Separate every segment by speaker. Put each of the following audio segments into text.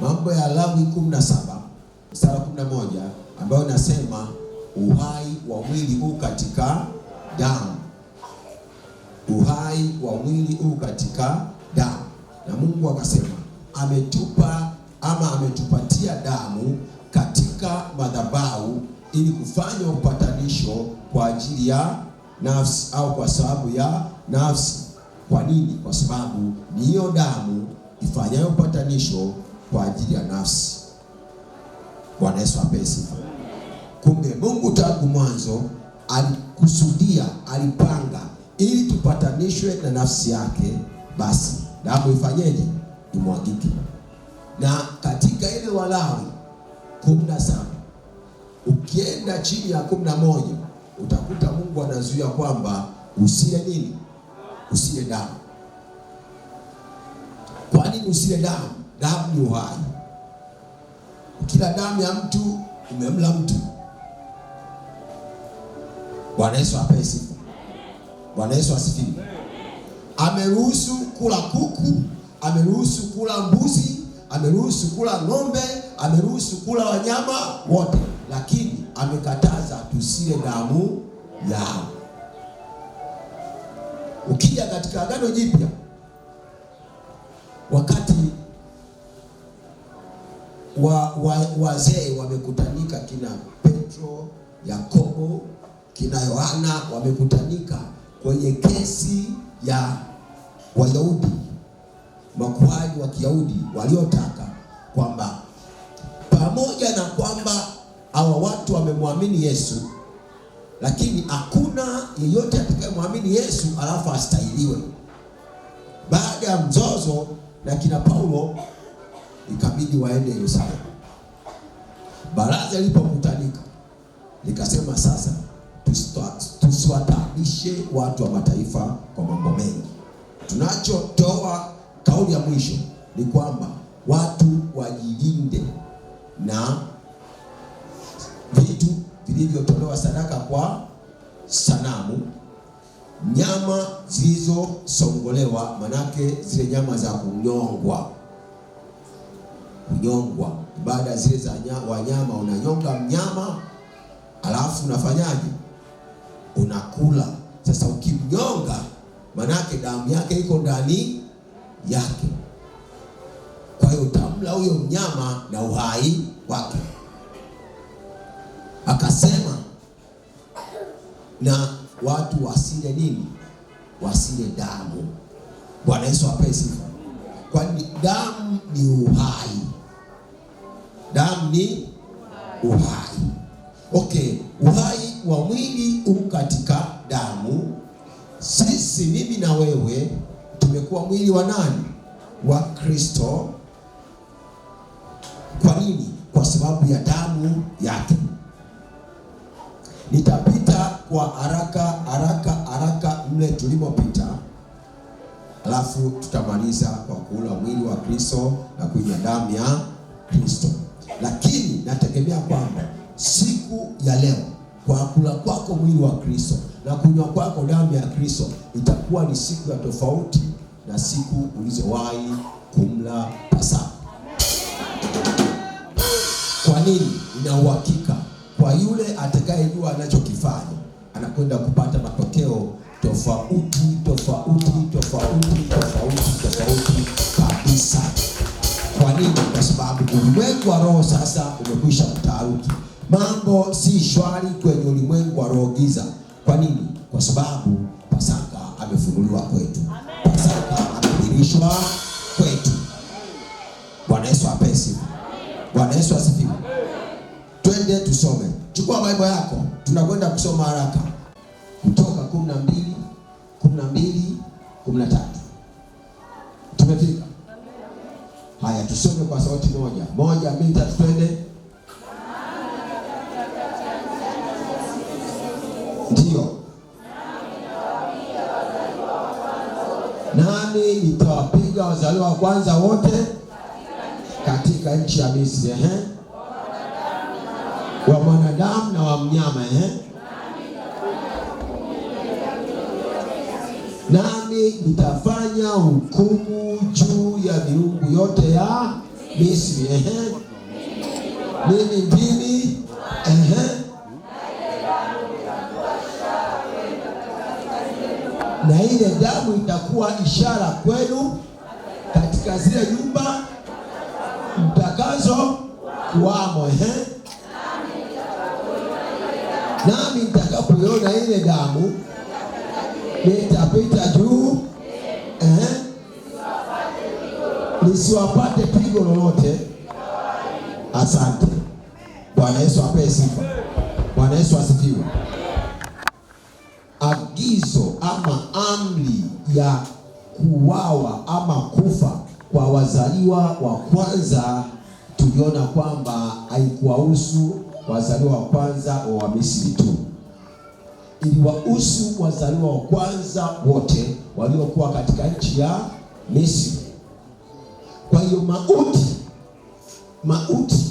Speaker 1: Mambo ya Lawi 17 mstari 11 ambayo inasema uhai wa mwili huu katika damu. Uhai wa mwili huu katika damu. Na Mungu akasema ametupatia damu katika madhabahu ili kufanya upatanisho kwa ajili ya nafsi au kwa sababu ya nafsi. Kwa nini? Kwa sababu ni hiyo damu ifanyayo upatanisho kwa ajili ya nafsi. Bwana Yesu apewe sifa. Kumbe Mungu tangu mwanzo alikusudia, alipanga ili tupatanishwe na nafsi yake, basi damu ifanyeje? Imwagike. Na katika ile Walawi 17 ukienda chini ya 11 utakuta Mungu anazuia kwamba usile nini? Usile damu. Kwa nini usile damu? Damu ni uhai. Kila damu ya mtu umemla mtu. Bwana Yesu apewe sifa. Bwana Yesu asifiwe. Ameruhusu kula kuku, ameruhusu kula mbuzi, ameruhusu kula ng'ombe, ameruhusu kula wanyama wote, lakini amekataza tusile damu yao. Ukija katika Agano Jipya, wakati wazee wamekutanika, kina Petro, Yakobo, kina Yohana wamekutanika kwenye kesi ya Wayahudi, makuhani wa Kiyahudi waliotaka kwamba pamoja na kwamba hawa watu wamemwamini Yesu, lakini hakuna yeyote atakayemwamini Yesu alafu astahiliwe. Baada ya mzozo na kina Paulo, ikabidi waende Yerusalemu. Baraza lilipokutanika likasema, sasa tusiwataabishe watu wa mataifa kwa mambo mengi. Tunachotoa kauli ya mwisho ni kwamba watu wajilinde na vitu vilivyotolewa sadaka kwa sanamu, nyama zilizosongolewa, manake zile nyama za kunyongwa. Ibada zile za wanyama, unanyonga mnyama alafu unafanyaje? Unakula. Sasa ukimnyonga, manake damu yake iko ndani yake, kwa hiyo utamla huyo mnyama na uhai wake. Akasema na watu wasile nini? Wasile damu. Bwana Yesu apewe sifa. Kwani damu ni uhai. Damu ni uhai. Okay, uhai wa mwili katika damu. Sisi, mimi na wewe, tumekuwa mwili wa nani? Wa Kristo. Kwa nini? Kwa sababu ya damu yake. Nitapita kwa haraka mle tulimopita, alafu tutamaliza kwa kula mwili wa Kristo na kunywa damu ya Kristo. Lakini nategemea kwamba siku ya leo, kwa kula kwako mwili wa Kristo na kunywa kwako damu ya Kristo, itakuwa ni siku ya tofauti na siku ulizowahi kumla Pasaka. Kwa nini? Ina uhakika kwa yule atakayejua anachokifanya, anakwenda kupata matokeo tofauti kabisa. Kwa nini? Kwa sababu ulimwengu wa roho sasa umekwisha kutaharuki. Mambo si shwari kwenye ulimwengu wa roho giza. Kwa nini? Kwa sababu Pasaka amefunuliwa kwetu. Pasaka amedhihirishwa kwetu. Bwana Yesu apewe sifa. Bwana Yesu asifiwe. Twende tusome. Chukua Biblia yako. Tunakwenda kusoma haraka. Kutoka 12:13. Tumefika. Haya, tusome kwa sauti moja. 1, 2, 3, twende. Ndio. Nami nitawapiga wazaliwa wa kwanza wote katika nchi ya Misri. Wa mwanadamu na wa mnyama. Nami nitafanya hukumu juu ya miungu yote ya Misri. Mimi ndimi. Na ile damu itakuwa ishara kwenu katika zile nyumba mtakazo kuwamo. Nami nitakapoiona ile damu nitapita juu, nisiwapate pigo lolote. Asante. Bwana Yesu apewe sifa. Bwana Yesu asifiwe. Agizo ama amri ya kuuawa ama kufa kwa wazaliwa wa kwanza, tuliona kwamba haikuwahusu wazaliwa wa kwanza wa Misri tu, iliwahusu wazaliwa wa kwanza wote waliokuwa katika nchi ya Misri. Kwa hiyo mauti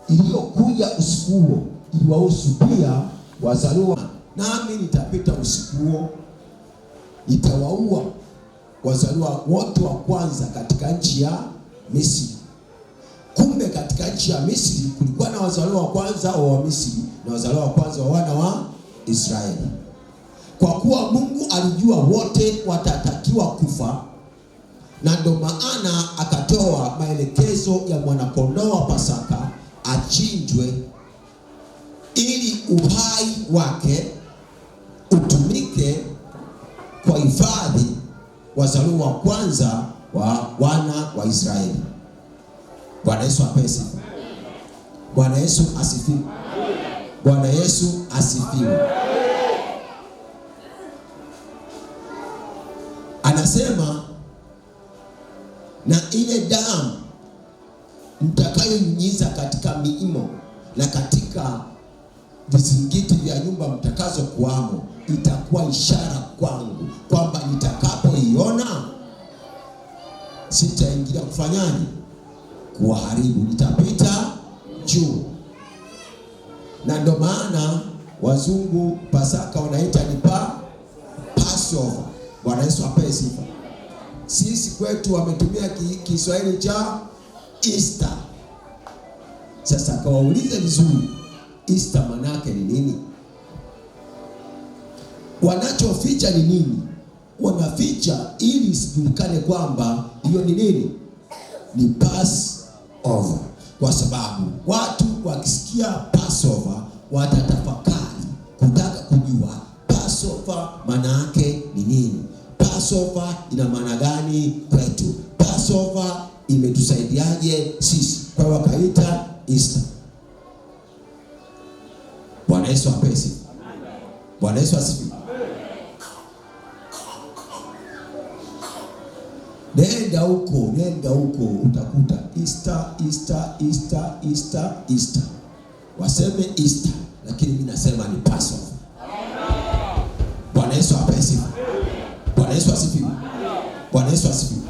Speaker 1: iliyokuja usiku huo iliwahusu pia wazaliwa. Nami nitapita usiku huo, nitawaua wazaliwa wote wa kwanza katika nchi ya Misri. Kumbe katika nchi ya Misri kulikuwa na wazaliwa wa kwanza wa Misri na wazaliwa wa kwanza wa wana wa Israeli. Kwa kuwa Mungu alijua wote watatakiwa kufa, na ndio maana akatoa maelekezo ya mwanakondoo wa Pasaka achinjwe, ili uhai wake utumike kwa hifadhi wazaliwa wa kwanza wa wana wa Israeli. Bwana Yesu apewe sifa. Bwana Yesu asifiwe. Bwana Yesu asifiwe. Anasema, na ile damu mtakayonyunyiza katika miimo na katika vizingiti vya nyumba mtakazo kuamo itakuwa ishara kwangu, kwamba nitakapoiona sitaingilia kufanyaje? Kuharibu, nitapita juu. Na ndio maana wazungu Pasaka wanaita ni Passover. Bwana Yesu apewe sifa. Sisi kwetu wametumia Kiswahili cha Easter. Sasa kawaulize vizuri, Easter manake ni nini? Wanachoficha ni nini? Wanaficha ili isijulikane kwamba hiyo ni nini? Ni Passover. Kwa sababu watu wakisikia Passover watatafakari kutaka kujua Passover maana yake ni nini? Passover ina maana gani kwetu? Passover imetusaidiaje sisi? Kwa hiyo wakaita Easter. Bwana Yesu apewe sifa. Bwana Yesu asifiwe. Nenda huko utakuta Easter. Waseme Easter, lakini mimi nasema ni Passover. Bwana Yesu apewe sifa. Bwana Yesu asifiwe. Bwana Yesu asifiwe.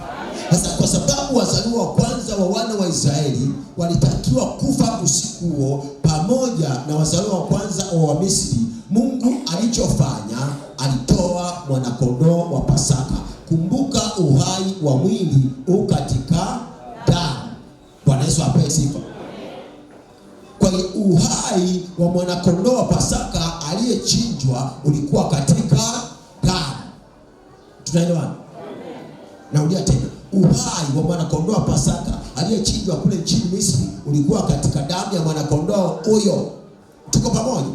Speaker 1: Sasa kwa sababu wazaliwa wa kwanza wa wana wa Israeli walitakiwa kufa usiku huo pamoja na wazaliwa wa kwanza wa Misri, Mungu alichofanya, alitoa mwanakondoo wa Pasaka. Kumbuka uhai wa mwili u katika damu. Bwana Yesu apewe sifa. Kwa hiyo uhai wa mwanakondoo wa Pasaka aliyechinjwa ulikuwa katika damu. Tunaelewana? Narudia tena. Uhai wa mwanakondoo wa Pasaka aliyechinjwa kule nchini Misri ulikuwa katika damu ya mwanakondoo huyo. Tuko pamoja?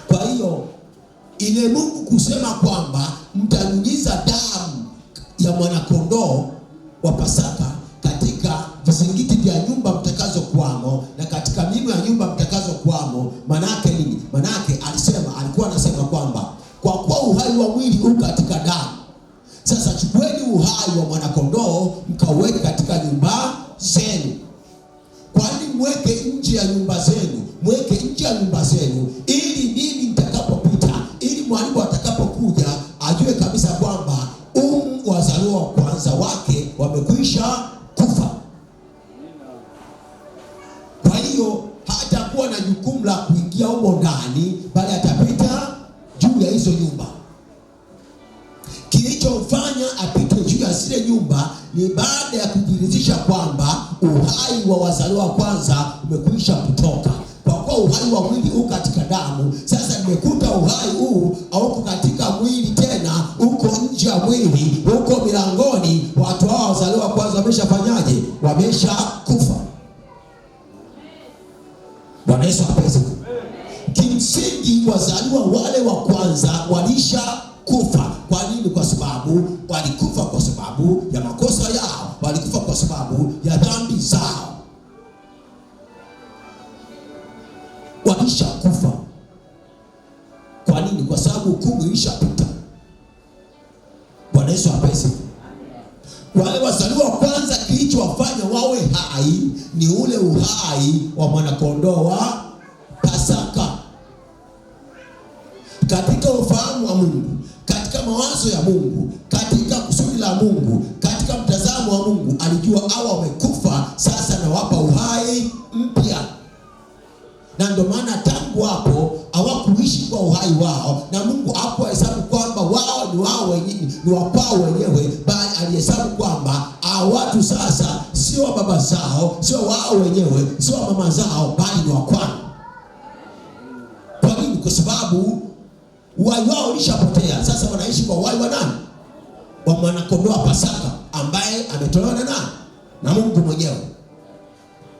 Speaker 1: Kwa hiyo ile Mungu kusema kwamba mtanyunyiza damu ya mwanakondoo wa Pasaka katika vizingiti vya nyumba mtakazo kuamo na katika miimo ya nyumba mtakazo kuamo, manake nini? Manake alikuwa anasema kwamba kwa kuwa uhai wa mwili uko katika damu, sasa chukueni uhai wa mwanakondoo mkauweke katika nyumba zenu. Kwani mweke nje ya nyumba zenu, mweke nje ya nyumba zenu, ili mimi nitakapopita, ili mwalimu atakapokuja ajue kabisa kwamba wazaliwa wa kwanza wake wamekwisha kufa. Kwa hiyo hatakuwa na jukumu la kuingia huko ndani, bali atapita juu ya hizo nyumba. Kilichofanya apite juu ya zile nyumba ni baada ya kujiridhisha kwamba uhai wa wazaliwa wa kwanza umekwisha kutoka. Kwa kuwa uhai wa mwili huu katika damu, sasa nimekuta uhai huu hauko katika mwili tena, uko nje ya mwili, uko milangoni. Watu hao wazaliwa wa kwanza wameshafanyaje? Wameshakufa. Bwana Yesu apewe. Kimsingi wazaliwa wale wa kwanza walishakufa. Kwa nini? Kwa sababu walikufa kwa sababu ya makosa yao, walikufa kwa sababu ya dhambi zao. Walishakufa. Kwa nini? Kwa sababu hukumu ilishapita. Bwana Yesu apewe. Wale wazaliwa wa kwanza, kilichowafanya wawe hai ni ule uhai wa mwanakondoo wa Pasaka. Katika ufahamu wa Mungu, katika mawazo ya Mungu, katika kusudi la Mungu, katika mtazamo wa Mungu, alijua hawa wamekufa, sasa nawapa uhai mpya. Na ndio maana tangu hapo hawakuishi kwa uhai wao, na Mungu hakuhesabu kwamba wao ni wao wenyewe, ni wao wenyewe, bali alihesabu kwamba hao watu sasa sio baba zao, sio wao wenyewe, sio mama zao, bali ni wa kwao. Kwa nini? Kwa sababu uhai wao ulishapotea. Sasa wanaishi kwa uhai wa nani? Wa mwanakondoo wa Pasaka, ambaye ametolewa na nani? Na Mungu mwenyewe.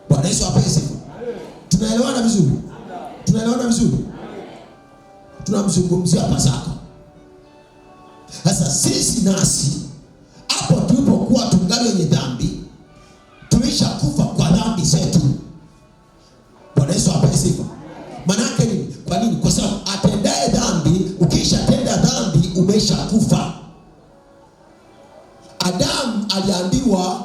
Speaker 1: Bwana Yesu apewe sifa. Tunaelewana vizuri? Tunaelewana vizuri? Tunamzungumzia Pasaka. Sasa sisi nasi hapo tulipokuwa tungali wenye dhambi, tulishakufa kwa dhambi zetu. Bwana Yesu apewe sifa. Maana yake nini? Kwa nini? Kwa sababu atendaye dhambi, ukishatenda dhambi umeshakufa. Adamu aliambiwa,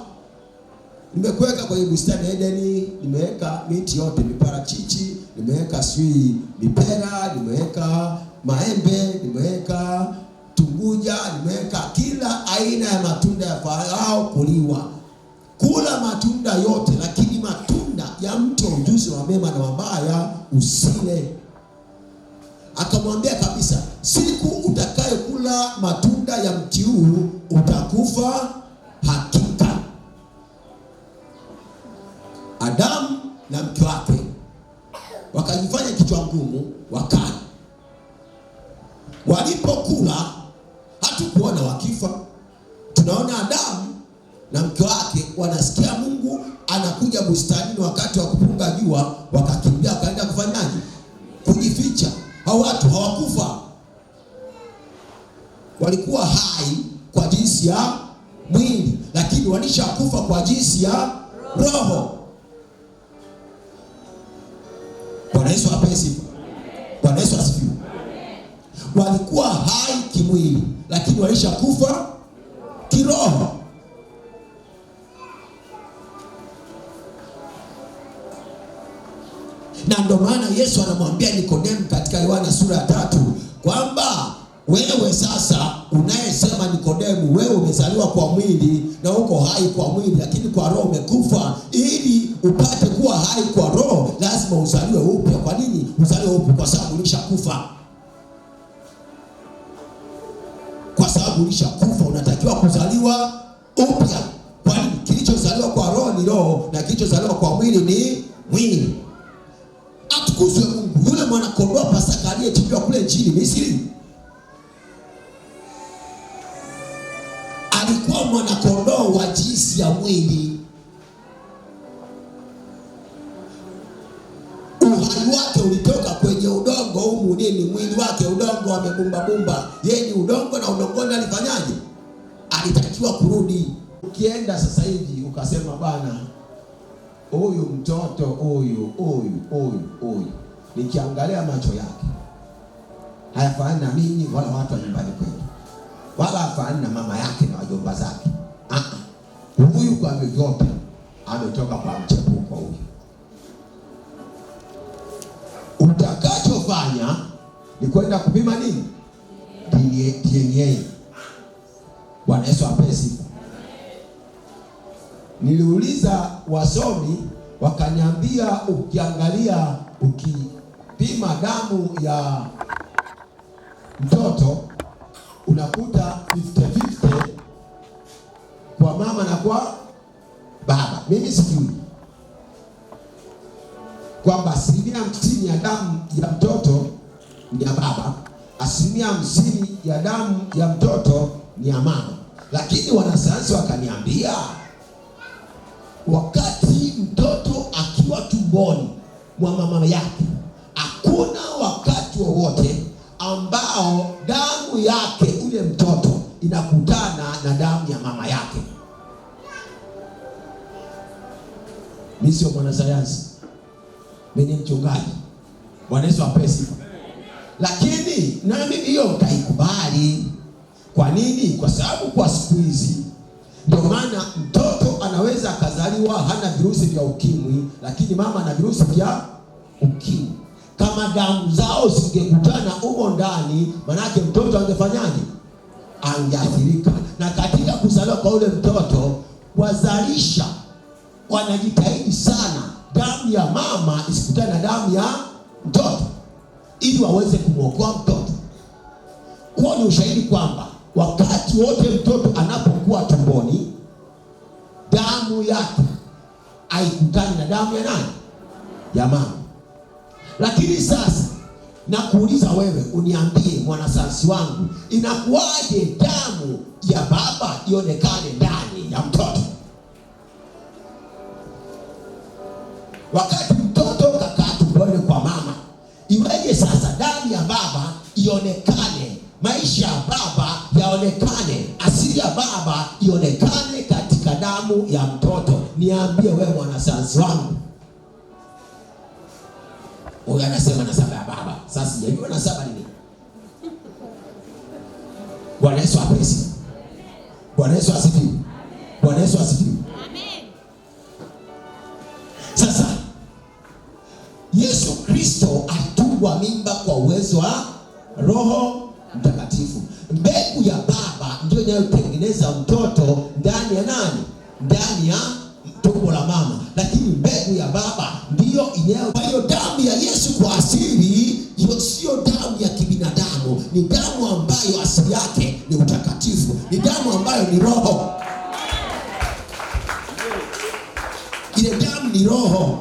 Speaker 1: nimekuweka kwenye bustani ya Edeni, nimeweka miti yote, miparachichi, nimeweka sui mipera, nimeweka maembe, nimeweka tunguja, nimeweka kila aina ya matunda yafaayo kuliwa. Kula matunda yote, lakini matunda ya mti wa ujuzi wa mema na mabaya usile. Akamwambia kabisa, siku utakayokula matunda ya mti huu utakufa hakika. Adamu na mke wake wakajifanya kichwa ngumu, wakala. Walipokula hatukuona wakifa. Tunaona Adamu na mke wake wanasikia Mungu anakuja bustanini wakati wa kupunga jua, wakakimbia wakaenda kufanyaje? Kujificha. Hao watu hawakufa. Walikuwa hai kwa jinsi ya mwili, lakini walishakufa kwa jinsi ya roho. Bwana Yesu apewe sifa. Bwana Yesu asifiwe. Walikuwa hai kimwili, lakini walishakufa kiroho. Na ndio maana Yesu anamwambia Nikodemu katika Yohana sura ya 3 kwamba wewe sasa unayesema Nikodemu, wewe umezaliwa kwa mwili na uko hai kwa mwili, lakini kwa roho umekufa. Ili upate kuwa hai kwa roho, lazima uzaliwe upya. Kwa nini uzaliwe upya? Kwa sababu ulishakufa. Kwa sababu ulishakufa, unatakiwa kuzaliwa upya. Kwa nini? Kilichozaliwa kwa roho ni roho, na kilichozaliwa kwa mwili ni mwili. Atukuzwe Mungu. Yule mwana kondoo Pasaka aliyechinjwa kule nchini Misri alikuwa mwana kondoo wa jinsi ya mwili. Uhai wake ulitoka kwenye udongo. Humu nini? Mwili wake udongo, amebumba bumba. Yeye ni udongo, na udongoni alifanyaje? Alitakiwa kurudi. Ukienda sasa hivi ukasema bana, huyu mtoto huyu nikiangalia macho yake hayafanani na mimi wala watu wa nyumbani kwetu, wala hafanani na mama yake na wajomba zake. Huyu kwa vyovyote ametoka kwa mchepuko huyu. Utakachofanya ni kwenda kupima nini? DNA. Bwana Yesu apewe sifa. Niliuliza wasomi, wakaniambia ukiangalia, ukipima damu ya mtoto unakuta 50-50 kwa mama na baba. Mimi sijui kwamba 50% ya damu ya mtoto ni ya baba, 50% ya damu ya mtoto ni ya mama. Lakini wanasayansi wakaniambia, wakati mtoto akiwa tumboni mwa mama yake, hakuna wakati wowote ambao damu yake ule mtoto inakutana na damu ya mama yake. Mimi sio mwanasayansi, mimi ni mchungaji. Bwana Yesu apesi. Lakini nami hiyo utaikubali. Kwa nini? Kwa sababu kwa siku hizi ndio maana mtoto anaweza akazaliwa hana virusi vya ukimwi, lakini mama ana virusi vya ukimwi. Kama damu zao zingekutana huko ndani, manake mtoto angefanyaje? Angeathirika. Na katika kuzaliwa kwa ule mtoto, wazalisha wanajitahidi sana damu ya mama isikutane na damu ya mtoto ili waweze kumwokoa mtoto. Huo ni ushahidi kwamba wakati wote mtoto anapokuwa tumboni, damu yake haikutani na damu ya nani? Ya mama. Lakini sasa nakuuliza wewe, uniambie mwanasayansi wangu, inakuwaje damu ya baba ionekane ndani ya mtoto wakati mtoto kakaa tumboni kwa mama? Iweje sasa damu ya baba ionekane, maisha ya baba yaonekane, asili ya baba ionekane katika damu ya mtoto? Niambie wewe mwanasayansi wangu. Huyu anasema nasaba ya baba. Sasa sijajua nasaba nini. Bwana Yesu apesi. Bwana Yesu asifiwe. Bwana Yesu asifiwe. Amen. Sasa Yesu Kristo alitungwa mimba kwa uwezo wa Roho Mtakatifu. Mbegu ya baba ndio inayotengeneza mtoto ndani ya nani? Ndani ya tumbo la mama. Lakini mbegu ya baba ndiyo inayo. Kwa hiyo damu ya Yesu kwa asili hiyo sio damu ya kibinadamu, ni damu ambayo asili yake ni utakatifu, ni damu ambayo ni roho. Ile damu ni roho.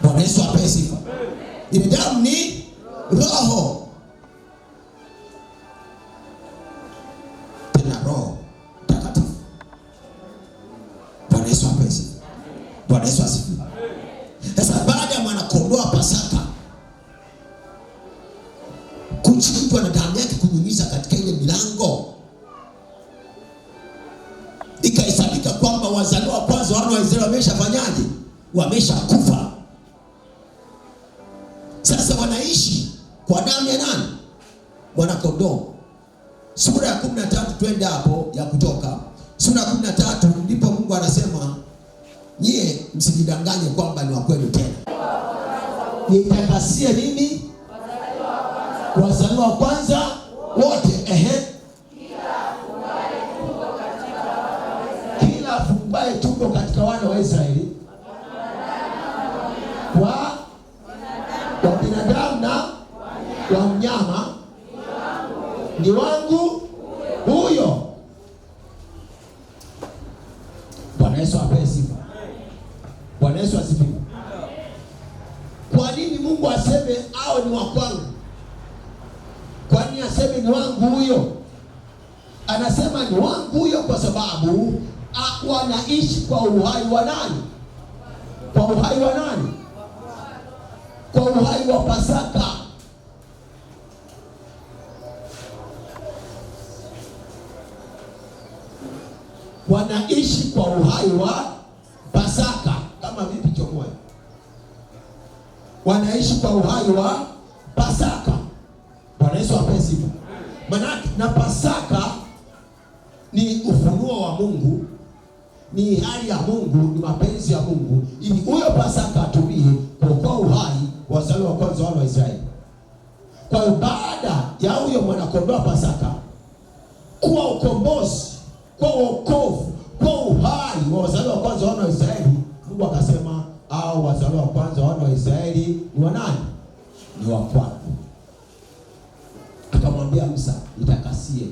Speaker 1: Bwana Yesu apewe sifa. Ile damu ni roho. Tena roho takatifu. Bwana Yesu apewe sifa. Bwana Yesu asifiwe. Sasa baada ya mwanakondoo Pasaka kuchinjwa na damu yake kunyunyiza katika ile milango, ikahesabika kwamba wazaliwa wa kwanza wana wa Israeli wameshafanyaje? Wameshakufa. Sasa wanaishi kwa damu ya nani? Mwanakondoo. Sura ya 13 twende hapo ya Kutoka. Sura ya 13 ndipo Mungu anasema, nyie msijidanganye kwamba ni wa kwenu tena. Nitakasie nini? Wazaliwa wa kwanza wote. Kila afungaye tumbo katika wana wa Israeli, wa binadamu na wa mnyama, ni wangu huyo. Bwana Yesu apewe sifa. Bwana Yesu asifiwe. Kwa nini Mungu aseme hao ni wa kwangu? Kwa nini aseme ni wangu huyo? Anasema ni wangu huyo kwa sababu wanaishi kwa uhai wa nani? Kwa uhai wa nani? Kwa uhai wa Pasaka. Wanaishi kwa uhai wa Pasaka. Kama vipi chomoe? Wanaishi kwa uhai wa Pasaka. Bwana Yesu apewe sifa. Maana na Pasaka ni ufunuo wa Mungu, ni hali ya Mungu, ni mapenzi ya Mungu, ili huyo Pasaka atumie kuokoa uhai wazaliwa wa kwanza wana wa Israeli. Kwa hiyo baada ya huyo mwanakondoo Pasaka kuwa ukombozi, kwa wokovu, kwa uhai wa wazaliwa wa kwanza wana wa Israeli, Mungu akasema hao wazaliwa wa kwanza wana wa Israeli ni wa nani? Ni wa kwangu. Akamwambia Musa, nitakasie.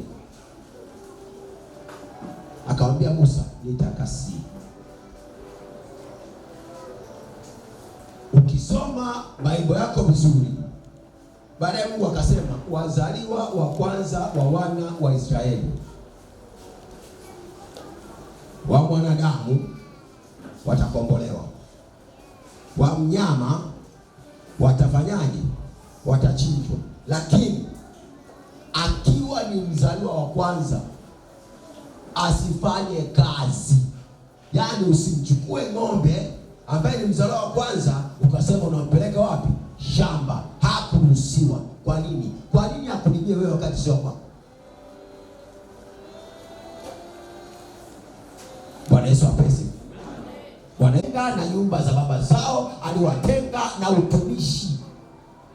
Speaker 1: Akamwambia Musa, ukisoma Biblia yako vizuri, baadaye Mungu akasema wazaliwa wa kwanza wa wana wa Israeli wa mwanadamu watakombolewa, wa mnyama watafanyaje? Watachinjwa. Lakini akiwa ni mzaliwa wa kwanza asifanye kazi. Yaani usimchukue ng'ombe ambaye ni mzaliwa wa kwanza ukasema unampeleka wapi? Shamba. Hakuruhusiwa. Kwa nini? Kwa nini hakulimie wewe wakati sio kwako? Bwana Yesu apesi. Wanaenga na nyumba za baba zao, aliwatenga na utumishi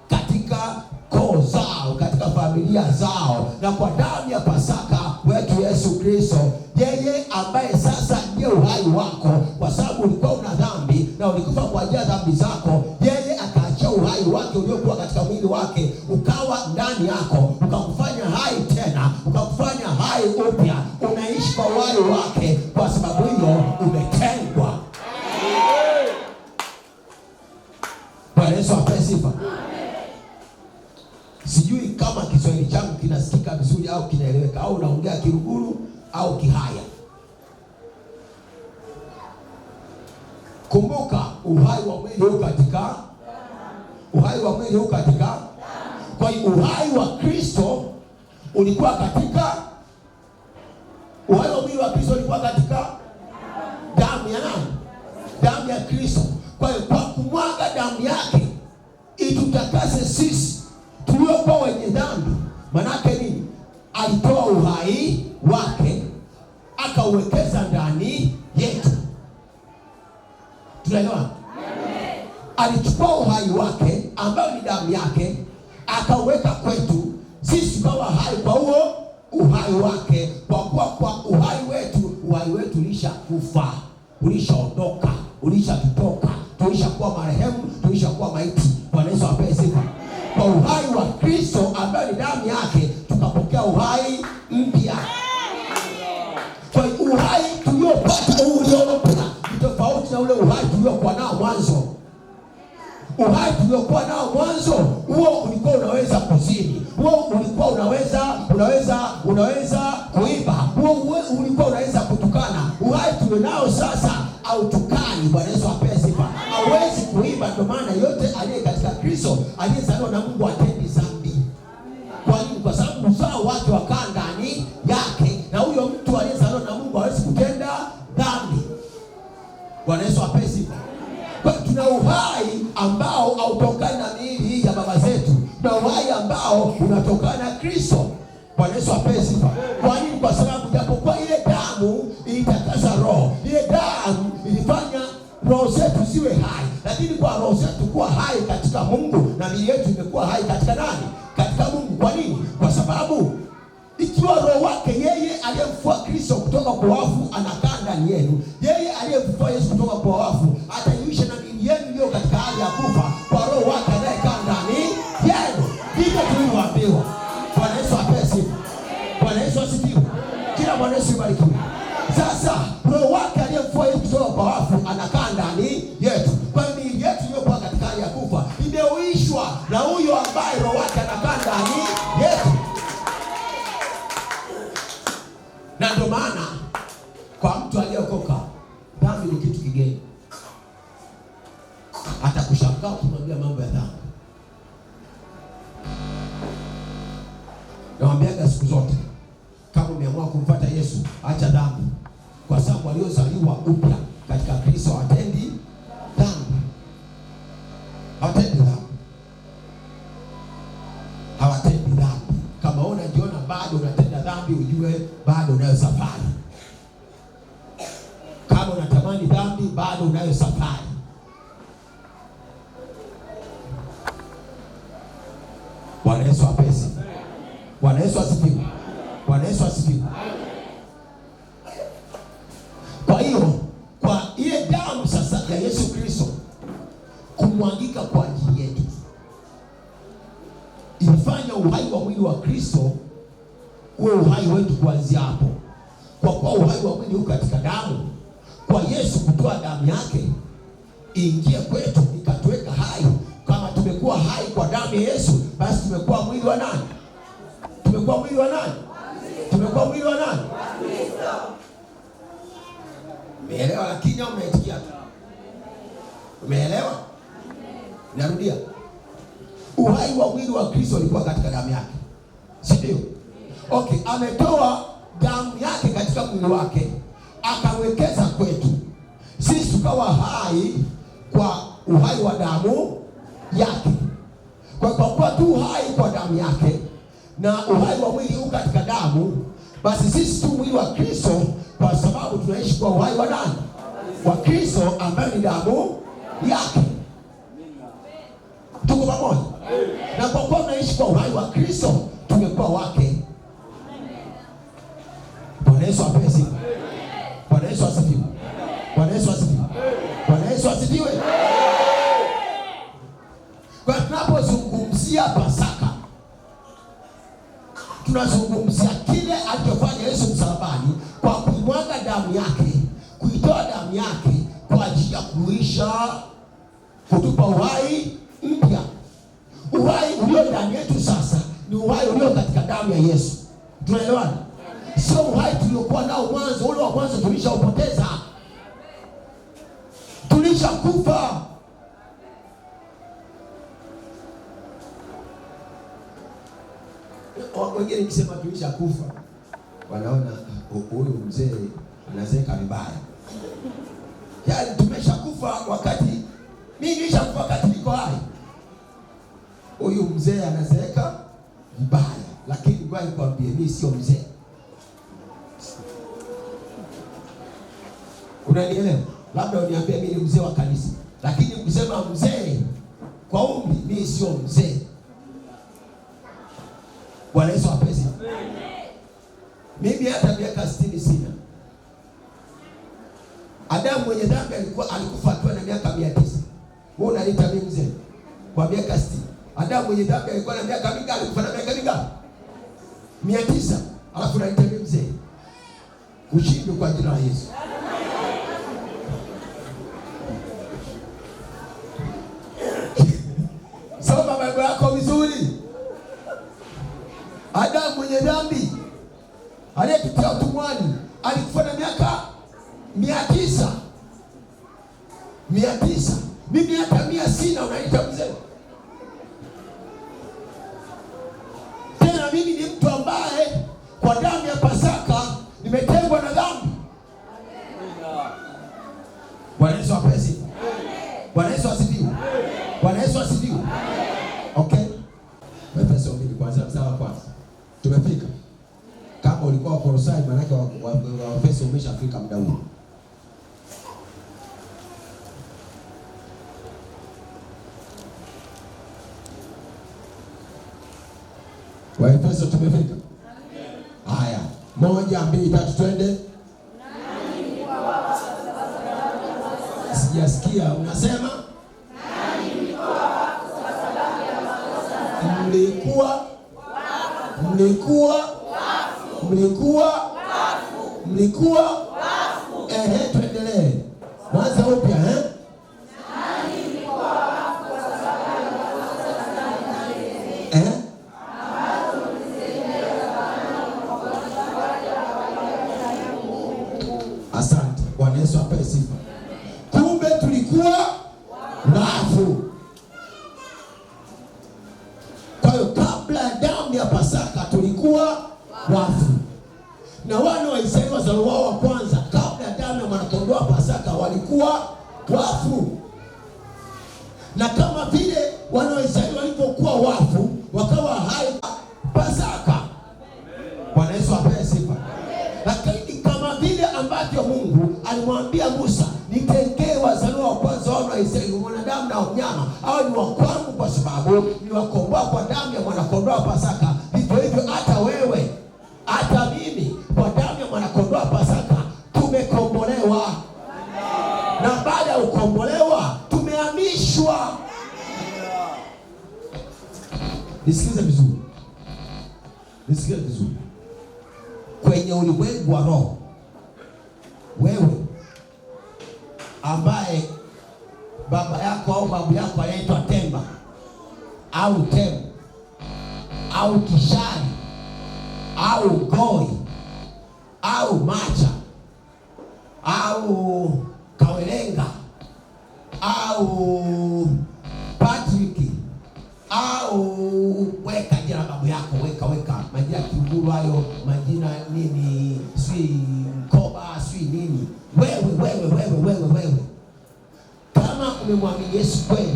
Speaker 1: katika koo zao, katika familia zao, na kwa damu ya Pasaka wetu Yesu Kristo, yeye ambaye sasa ndiye uhai wako, kwa sababu ulikuwa una dhambi na ulikufa kwa ajili ya dhambi zako, yeye akaachia uhai wake uliokuwa katika mwili wake ukawa ndani yako, ukakufanya hai tena, ukakufanya hai upya, unaishi kwa uhai wake. Kwa sababu hiyo umetengwa. Bwana Yesu apewe sifa. Sijui kama Kiswahili changu kinasikika vizuri au kinaeleweka, au naongea Kiruguru au Kihaya. Kumbuka uhai wa mwili uko katika kwa hiyo uhai wa Kristo ulikuwa katika uhai wa mwili wa Kristo ulikuwa katika damu ya nani? Damu ya Kristo. Kwa hiyo kwa kumwaga damu yake itutakase sisi tuliokuwa wenye dhambi. Manake nini? Alitoa uhai wake akauwekeza ndani yetu. Tunaelewa? Alichukua uhai wake ambao ni damu yake akauweka kwetu sisi tukawa hai kwa huo uhai wake. Kwa kuwa kwa uhai wetu ulishakufa, ulishaondoka, ulishatutoka, tulishakuwa marehemu, tulishakuwa maiti. Bwana Yesu apewe sifa. Kwa uhai wa Kristo ambaye ni damu yake tukapokea uhai mpya. Kwa uhai tuliopata uliopata ni tofauti na ule uhai tuliokuwa nao mwanzo. Uhai tuliokuwa nao mwanzo, huo ulikuwa unaweza kuzini, huo ulikuwa unaweza kuiba, huo ulikuwa unaweza kutukana. Uhai tulionao sasa hautukani. Bwana Yesu apewe sifa. Hawezi kuiba. Ndio maana yote aliye katika Kristo, aliyezaliwa na Mungu hatendi dhambi. Kwa nini? Kwa sababu uzao wake wakaa ndani yake, na huyo mtu aliyezaliwa na Mungu hawezi kutenda dhambi. Bwana Yesu apewe sifa. Kwa tuna uhai ambao hautokani na miili ya baba zetu, na uhai ambao unatokana na Kristo. Bwana Yesu apewe sifa. Kwa nini? Kwa sababu japokuwa ile damu ilitakasa roho, ile damu ilifanya roho zetu ziwe hai, lakini kwa roho zetu kuwa hai katika Mungu na miili yetu imekuwa hai katika nani? Katika Mungu. Kwa nini? Kwa sababu ikiwa roho wake yeye aliyemfufua Kristo kutoka kwa wafu anakaa ndani yenu, yeye aliyemfufua Yesu kutoka kwa wafu ataiisha na miili yenu iliyo katika hali ya kufa kwa roho wake anayekaa ndani yenu. Ndivyo tulivyoambiwa. Bwana Yesu apewe sifa. Bwana Yesu asifiwe. Kila Bwana Yesu ibarikiwe. Sasa roho wake aliyemfufua Yesu kutoka kwa wafu anakaa ndani yetu. Kwa hiyo miili yetu iliyokuwa katika hali ya kufa imeuishwa na huyo ambaye roho wake anakaa ndani yetu. Na ndio maana kwa mtu aliyeokoka dhambi ni kitu kigeni. Atakushangaa ukimwambia mambo ya dhambi. Nawaambiaga siku zote, kama umeamua kumfuata Yesu, acha dhambi, kwa sababu waliozaliwa upya katika Kristo hawatendi dhambi. Hawatendi dhambi. Kama unajiona bado unatenda dhambi, ujue bado unayo safari. Kama unatamani dhambi, bado unayo safari. Bwana Yesu apesi. Bwana Yesu asifiwe. Bwana Yesu asifiwe. Kwa hiyo kwa ile damu sasa ya Yesu Kristo kumwagika kwa ajili yetu ilifanya uhai wa mwili wa Kristo uwe uhai wetu kuanzia hapo. Kwa kuwa uhai wa mwili uko katika damu, kwa Yesu kutoa damu yake ingie kwetu ikatuweka hai. uhai kwa damu ya Yesu, basi tumekuwa mwili wa nani? Tumekuwa mwili wa nani? Tumekuwa mwili wa nani? Kristo. Umeelewa? Lakini umeitikia tu. Umeelewa? Narudia. Uhai wa mwili wa Kristo ulikuwa katika damu yake. Si ndio? Okay, ametoa damu yake katika mwili wake, akawekeza kwetu. Sisi tukawa hai kwa uhai wa damu yake. Kwa kuwa tu hai kwa damu yake na uhai wa mwili uko katika damu, basi sisi tu mwili wa Kristo, kwa sababu tunaishi kwa uhai wa nani? Wa Kristo, ambaye ni damu yake. Tuko pamoja? Na kwa kuwa tunaishi kwa uhai wa Kristo, tumekuwa wake. Bwana Yesu apewe sifa. Bwana Yesu asifiwe. Bwana Yesu asifiwe. Bwana Yesu asifiwe. Kwa tunapozungumzia Pasaka, tunazungumzia kile alichofanya Yesu msalabani kwa kumwaga damu yake, kuitoa damu yake kwa ajili ya kuisha, kutupa uhai mpya. Uhai ulio ndani yetu sasa ni uhai ulio katika damu ya Yesu. Tunaelewana? Sio uhai tuliokuwa nao mwanzo. Ule wa mwanzo tulishaupoteza, tulishakufa. Wengine nikisema tulishakufa, wanaona huyu mzee anazeeka vibaya. Yaani tumeshakufa wakati mimi nilishakufa wakati niko hai. Huyu mzee anazeeka vibaya, lakini kwa nikwambie mimi sio mzee. Unanielewa? Labda uniambie mimi ni mzee wa kanisa, lakini kusema mzee kwa umri, mimi sio mzee. Bwana Yesu apesi. Mimi hata miaka 60 sina. Adamu mwenye dhambi alikufa akiwa na miaka 900. Wewe unaniita mimi mzee kwa miaka 60? Adamu mwenye dhambi alikuwa na miaka mingapi? Alikufa na miaka mingapi? 900. Alafu unaniita mimi mzee? Ushindwe kwa jina la Yesu. Soma Biblia yako vizuri. Adamu mwenye dhambi aliyetutia utumwani alikufa na miaka 900. Mimi hata 100 sina, unaita mzee? Tena mimi ni mtu ambaye kwa damu ya Pasaka nimetengwa na dhambi. Bwana Yesu apesi. Bwana Yesu asifiwe. Bwana Yesu asifiwe. Okay. Efeso 2 kwanza mstari wa kwanza. Tumefika. Kama ulikuwa Kolosai, maana yake wa Efeso umeshafika muda huu. Wa Efeso tumefika. Haya, 1 2 3 twende. Sijasikia unasema mlikuwa tuendelee. Mwanza upya Asante. Bwana Yesu apewe sifa. Kumbe tulikuwa wafu. Kwa hiyo kabla ya damu ya Pasaka tulikuwa wafu. Na wana wa Israeli wazaliwa wa kwanza kabla ya damu ya mwanakondoo wa Pasaka walikuwa wafu. Na kama vile wana wa Israeli walipokuwa wafu wakawa hai Pasaka. Bwana Yesu apewe sifa. Lakini kama vile ambavyo Mungu alimwambia Musa, nitengee wazaliwa wa kwanza wa Israeli, mwanadamu na mnyama, hao ni wa kwangu kwa sababu niwakomboa kwa damu ya mwanakondoo wa Pasaka. Hivyo hivyo hata wewe, hata mimi, kwa damu ya mwanakondoo wa Pasaka tumekombolewa. Na baada ya kukombolewa tumehamishwa. Nisikize vizuri. Nisikize vizuri. Kwenye ulimwengu wa roho, wewe ambaye baba yako au babu yako anaitwa Temba au Temu au Kishari au Goi au Macha au Kawelenga au Patrick au weka jina babu yako, weka majina Kinguru hayo, majina nini, si Mkoba, si nini. Wewe kama umemwamini Yesu kweli,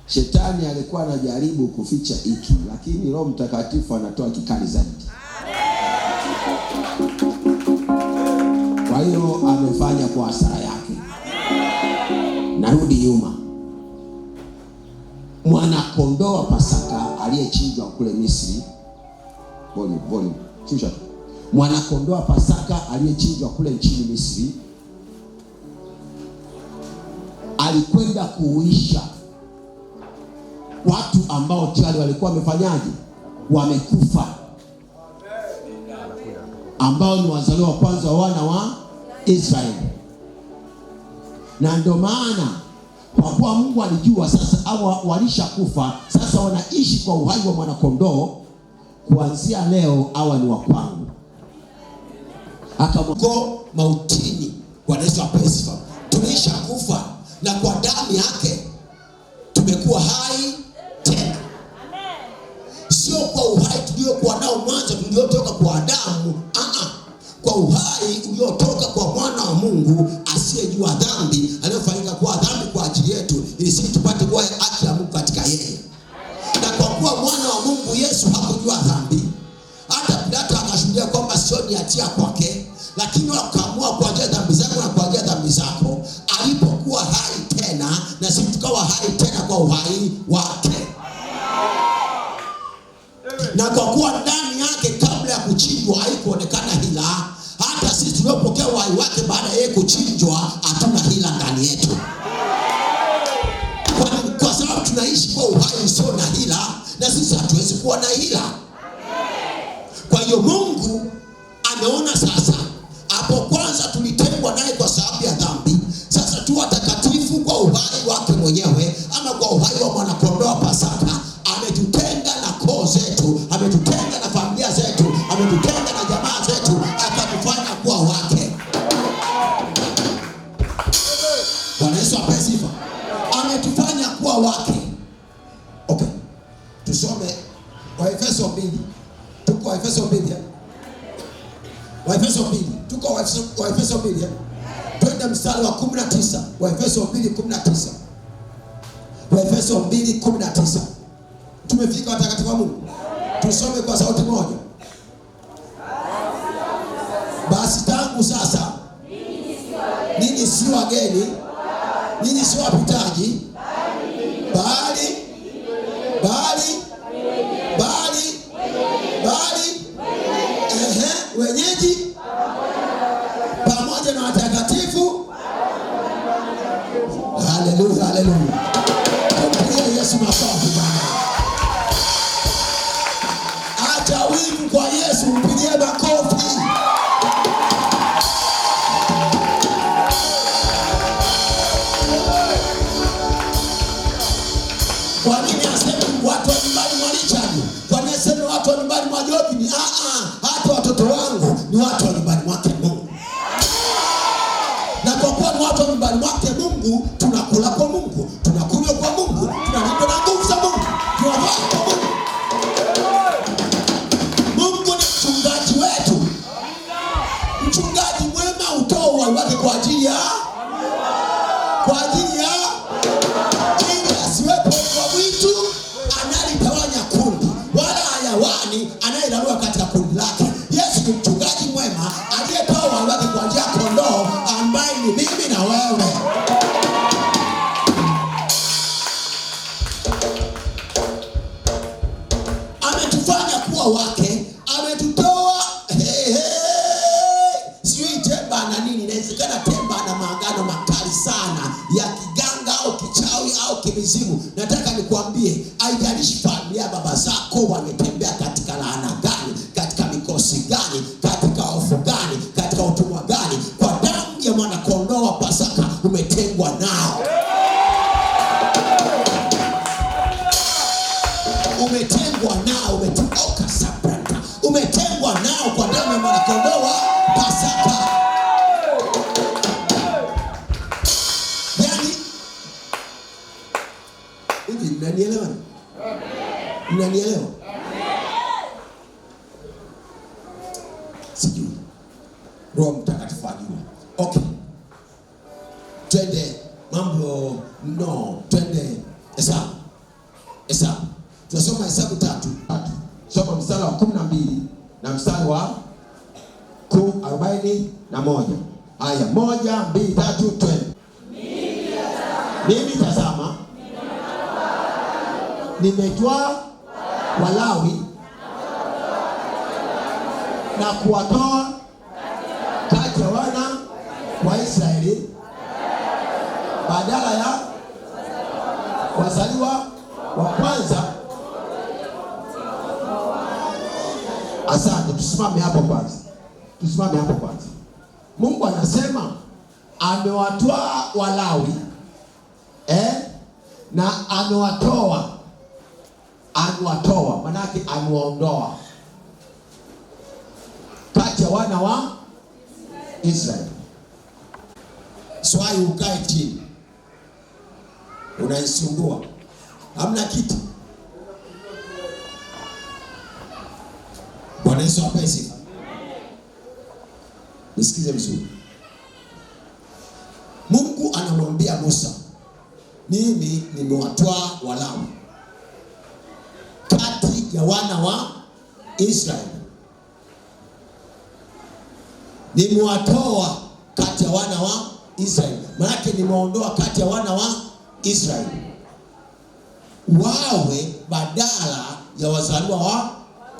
Speaker 1: Shetani alikuwa anajaribu kuficha hiki, lakini Roho Mtakatifu anatoa kikali zaidi. Kwa hiyo amefanya kwa hasara yake. Narudi nyuma. Mwana kondoo wa Pasaka aliyechinjwa kule Misri. Chusha. Mwana kondoo wa Pasaka aliyechinjwa kule nchini Misri alikwenda kuuisha watu ambao tayari walikuwa wamefanyaje? Wamekufa, ambao ni wazaliwa wa kwanza wa wana wa Israeli. Na ndio maana kwa kuwa Mungu alijua sasa hawa walishakufa, sasa wanaishi kwa uhai wa mwana kondoo, kuanzia leo hawa ni wa kwangu. Akamwoko mautini kwa Yesu apesifa. Tulishakufa na kwa damu yake tumekuwa hai tena. Sio kwa uhai tuliokuwa nao mwanzo tuliotoka kwa Adamu, kwa uhai uliotoka kwa mwana wa Mungu asiyejua dhambi, aliyofanyika kwa dhambi kwa ajili yetu ili sisi tupate kuwa haki ya Mungu katika yeye. Na kwa kuwa mwana wa Mungu Yesu hakujua dhambi, hata Pilato akashuhudia kwamba sio ni hatia kwake, lakini akaamua kwa ajili ya dhambi zangu na kwa ajili ya dhambi zako, alipokuwa hai tena na sisi tukawa hai tena kwa uhai wake. Na kwa kuwa ndani yake kabla ya kuchinjwa haikuonekana hila, hata sisi tuliopokea uhai wake baada ya yeye kuchinjwa hatuna hila ndani yetu. Kwa sababu tunaishi kwa uhai usio na hila, na sisi hatuwezi kuwa na hila. Kwa hiyo Mungu ameona sasa, hapo kwanza tulitengwa naye kwa sababu ya dhambi, sasa tu watakatifu kwa uhai wake mwenyewe, ama kwa uhai wa mwana kondoo wa Pasaka. Ametutenga na koo zetu, ametutenga na familia zetu, ametutenga na jamaa zetu, akatufanya kuwa wake. Bwana Yesu apewe sifa. Ametufanya kuwa wake. Okay. Tusome Waefeso 2. Tuko Waefeso 2. Waefeso 2. Tuko Waefeso 2. Twende mstari wa 19. Waefeso 2:19. Waefeso 2:19. Tumefika watakatifu wa Mungu. Tusome kwa sauti moja. Basi tangu sasa ninyi si wageni, ninyi si wapitaji, bali wenyeji pamoja na watakatifu. Haleluya, haleluya. Tumpigie Yesu makofi bwana. Majobi ni hata watoto wangu ni watu wa nyumbani mwake Mungu. Na kwa kuwa ni watu wa nyumbani mwake Mungu, tunakula kwa Mungu, tunakunywa kwa Mungu, tunalindwa na nguvu za Mungu, tunavaa kwa Mungu. Mungu ni mchungaji wetu. Mchungaji mwema hutoa uhai wake kwa ajili ya ili asiwepo kwa mwitu analitawanya kundi, wala hayawani anayelarua katika kundi lake. Yesu ni mchungaji mwema aliyetoa uhai wake kwa ajili ya kondoo ambaye ni mimi na wewe. Ametufanya kuwa wake, ametutoa sijui temba na nini. Inawezekana temba na maagano makali sana ya kiganga au kichawi au kimizimu. Nataka nikwambie, haijalishi familia baba zako wametembea katika laana gani, katika mikosi gani, katika hofu gani, katika utumwa gani, kwa damu ya mwana kondoo wa Pasaka umetengwa nao. Umetengwa nao, umetoka sabrata. Umetengwa nao kwa damu ya mwana kondoo wa Pasaka. Yaani hivi mnanielewa? Mnanielewa? Sijui. Roho Mtakatifu ajue. Okay. Twende mambo twende Hesabu. Tunasoma Hesabu 3. Soma mstari wa 12 na mstari wa 41. Haya, 1, 2, 3 twende. Mimi tazama nimetwaa Walawi na kuwatoa kati ya wana wa Israeli badala ya wazaliwa wa kwanza. Asante, tusimame hapo kwanza. Mungu anasema amewatoa Walawi na amewatoa, manake amewaondoa kati ya wana wa Israeli. Swali, ukae chini, unaisumbua, hamna kitu. Bwana Yesu apewe sifa. Nisikize vizuri. Mungu anamwambia Musa, mimi nimewatoa Walawi kati ya wana wa Israeli. Nimewatoa kati ya wana wa Israeli. Maana nimeondoa kati ya wana wa Israeli wawe badala ya wazaliwa wa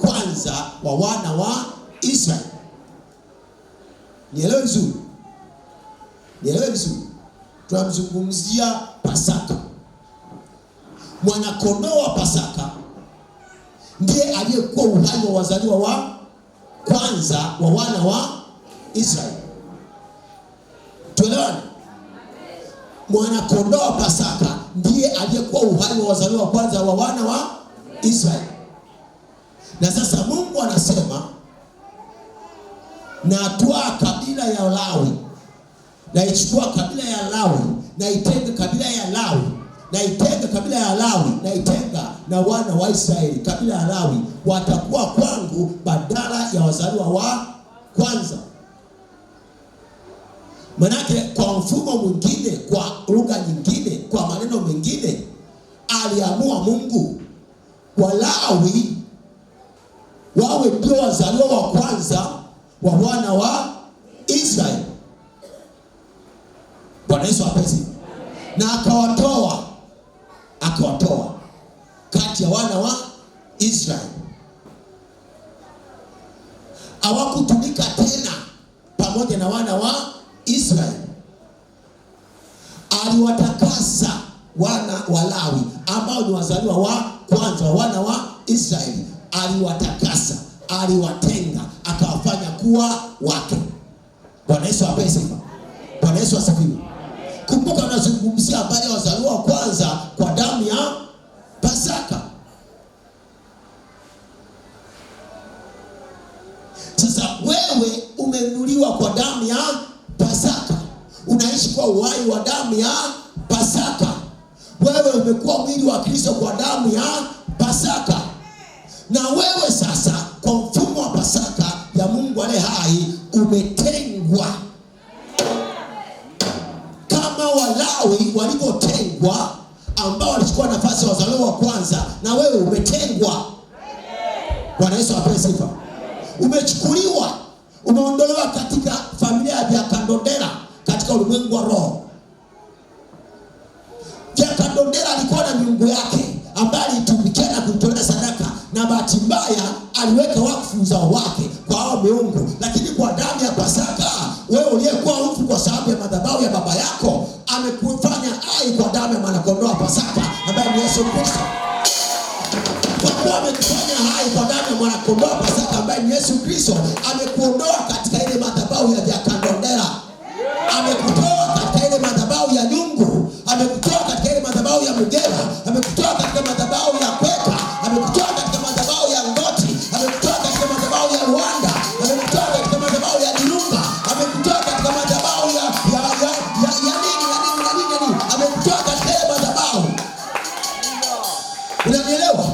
Speaker 1: kwanza wa wana wa Israeli. Nielewe vizuri. Tunamzungumzia Pasaka. Mwana kondoo wa Pasaka ndiye aliyekuwa uhai wa wazaliwa wa kwanza wa wana wa Israeli. Tuelewane? Mwana kondoo wa Pasaka ndiye aliyekuwa uhai wa wazaliwa wa kwanza wa wana wa Israeli. Na sasa Mungu anasema, na atwaa kabila ya Lawi, na ichukua kabila ya Lawi, na itenga kabila ya Lawi, na itenga kabila ya Lawi, na itenga na wana wa Israeli kabila ya Lawi, watakuwa kwangu badala ya wazaliwa wa kwanza. Manake kwa mfumo mwingine, kwa lugha nyingine, kwa maneno mengine, aliamua Mungu Walawi wawe ndio wazaliwa wa kwanza wa wana wa Israeli. Bwana Yesu apesi. Na akawatoa kati ya wana wa Israeli. Hawakutumika tena pamoja na wana wa Israeli. Aliwatakasa wana wa Lawi ambao ni wazaliwa wa kwanza wa wana wa Israeli. Aliwatakasa, aliwatenga, akawafanya kuwa wake. Bwana Yesu apewe sifa. Bwana Yesu asifiwe. Kumbuka tunazungumzia habari ya wazaliwa wa kwanza kwa damu ya Pasaka. umechukua uhai wa damu ya Pasaka. Wewe umekuwa mwili wa Kristo kwa damu ya Pasaka. Na wewe sasa kwa mfumo wa Pasaka ya Mungu aliye hai umetengwa. Kama Walawi walivyotengwa ambao walichukua nafasi ya wazaliwa wa kwanza, na wewe umetengwa. Bwana Yesu apewe sifa. Umechukuliwa, umeondolewa katika familia ya Vyakandondera katika ulimwengu wa roho. Vyakandondera alikuwa na miungu yake ambaye alitumikia na kutolea sadaka, na bahati mbaya aliweka wakfu uzao wake kwa hao miungu. Lakini kwa damu ya Pasaka, wewe uliyekuwa mfu kwa sababu ya madhabahu ya baba yako, amekufanya hai kwa damu ya mwanakondoo wa Pasaka ambaye ni Yesu Kristo. Kwa kuwa amekufanya hai kwa damu ya mwanakondoo wa Pasaka ambaye ni Yesu Kristo, amekuondoa katika ile madhabahu ya Vyakandondera. Amekutoa katika ile madhabahu ya nyungu, amekutoa katika ile madhabahu ya Mugera, amekutoa katika madhabahu ya Kweka, amekutoa katika madhabahu ya Ngoti, amekutoa katika madhabahu ya Rwanda, amekutoa katika madhabahu ya Dirunga, amekutoa katika madhabahu ya nini, amekutoa katika ile madhabahu. Unanielewa?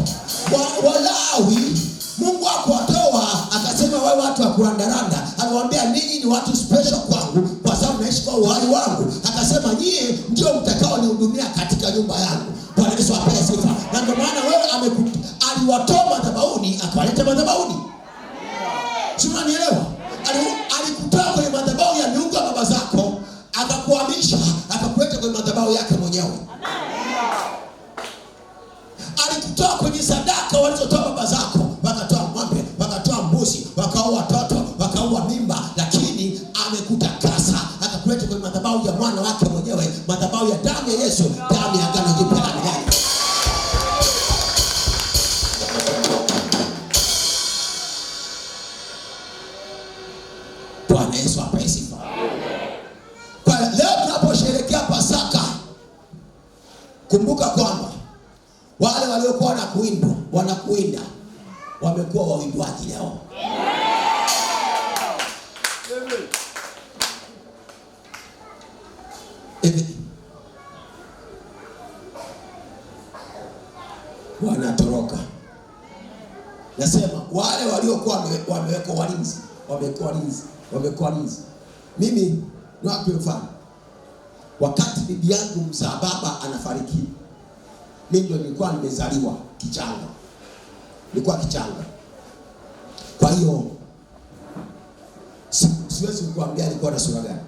Speaker 1: Walawi Mungu hakuwatoa akasema wewe watu wa kurandaranda. Aliwaambia ninyi ni watu special kwangu kwa sababu naishi kwa uhai wangu. Akasema nyie ndio mtakao nihudumia katika nyumba yangu. Bwana Yesu apewe sifa. Na ndio maana wewe aliwatoa madhabahuni akawaleta madhabahuni. Sio, unanielewa? Alikutoa kwenye madhabahu ya miungu ya baba zako akakuhamisha akakuleta kwenye madhabahu yake mwenyewe. Alikutoa kwenye sadaka walizotoa baba zako, wakatoa ng'ombe, wakatoa mbuzi, wakaua watoto, wakaua mimba, lakini amekutakasa akakuleta kwenye madhabahu ya mwana wake mwenyewe, madhabahu ya damu ya Yesu, damu ya agano jipya la milele. Bwana Yesu apewe sifa. Kwa leo tunaposherehekea Pasaka, kumbuka kwamba wale waliokuwa wanakuinda wamekuwa wawindwaji leo. Wanatoroka. Nasema wale waliokuwa wamewekwa walinzi, wamekuwa walinzi. Mimi niwape mfano. Wakati bibi yangu mzaa baba anafariki, mimi ndio nilikuwa nimezaliwa kichanga. Nilikuwa kichanga. Kwa hiyo siwezi kukuambia alikuwa na sura gani.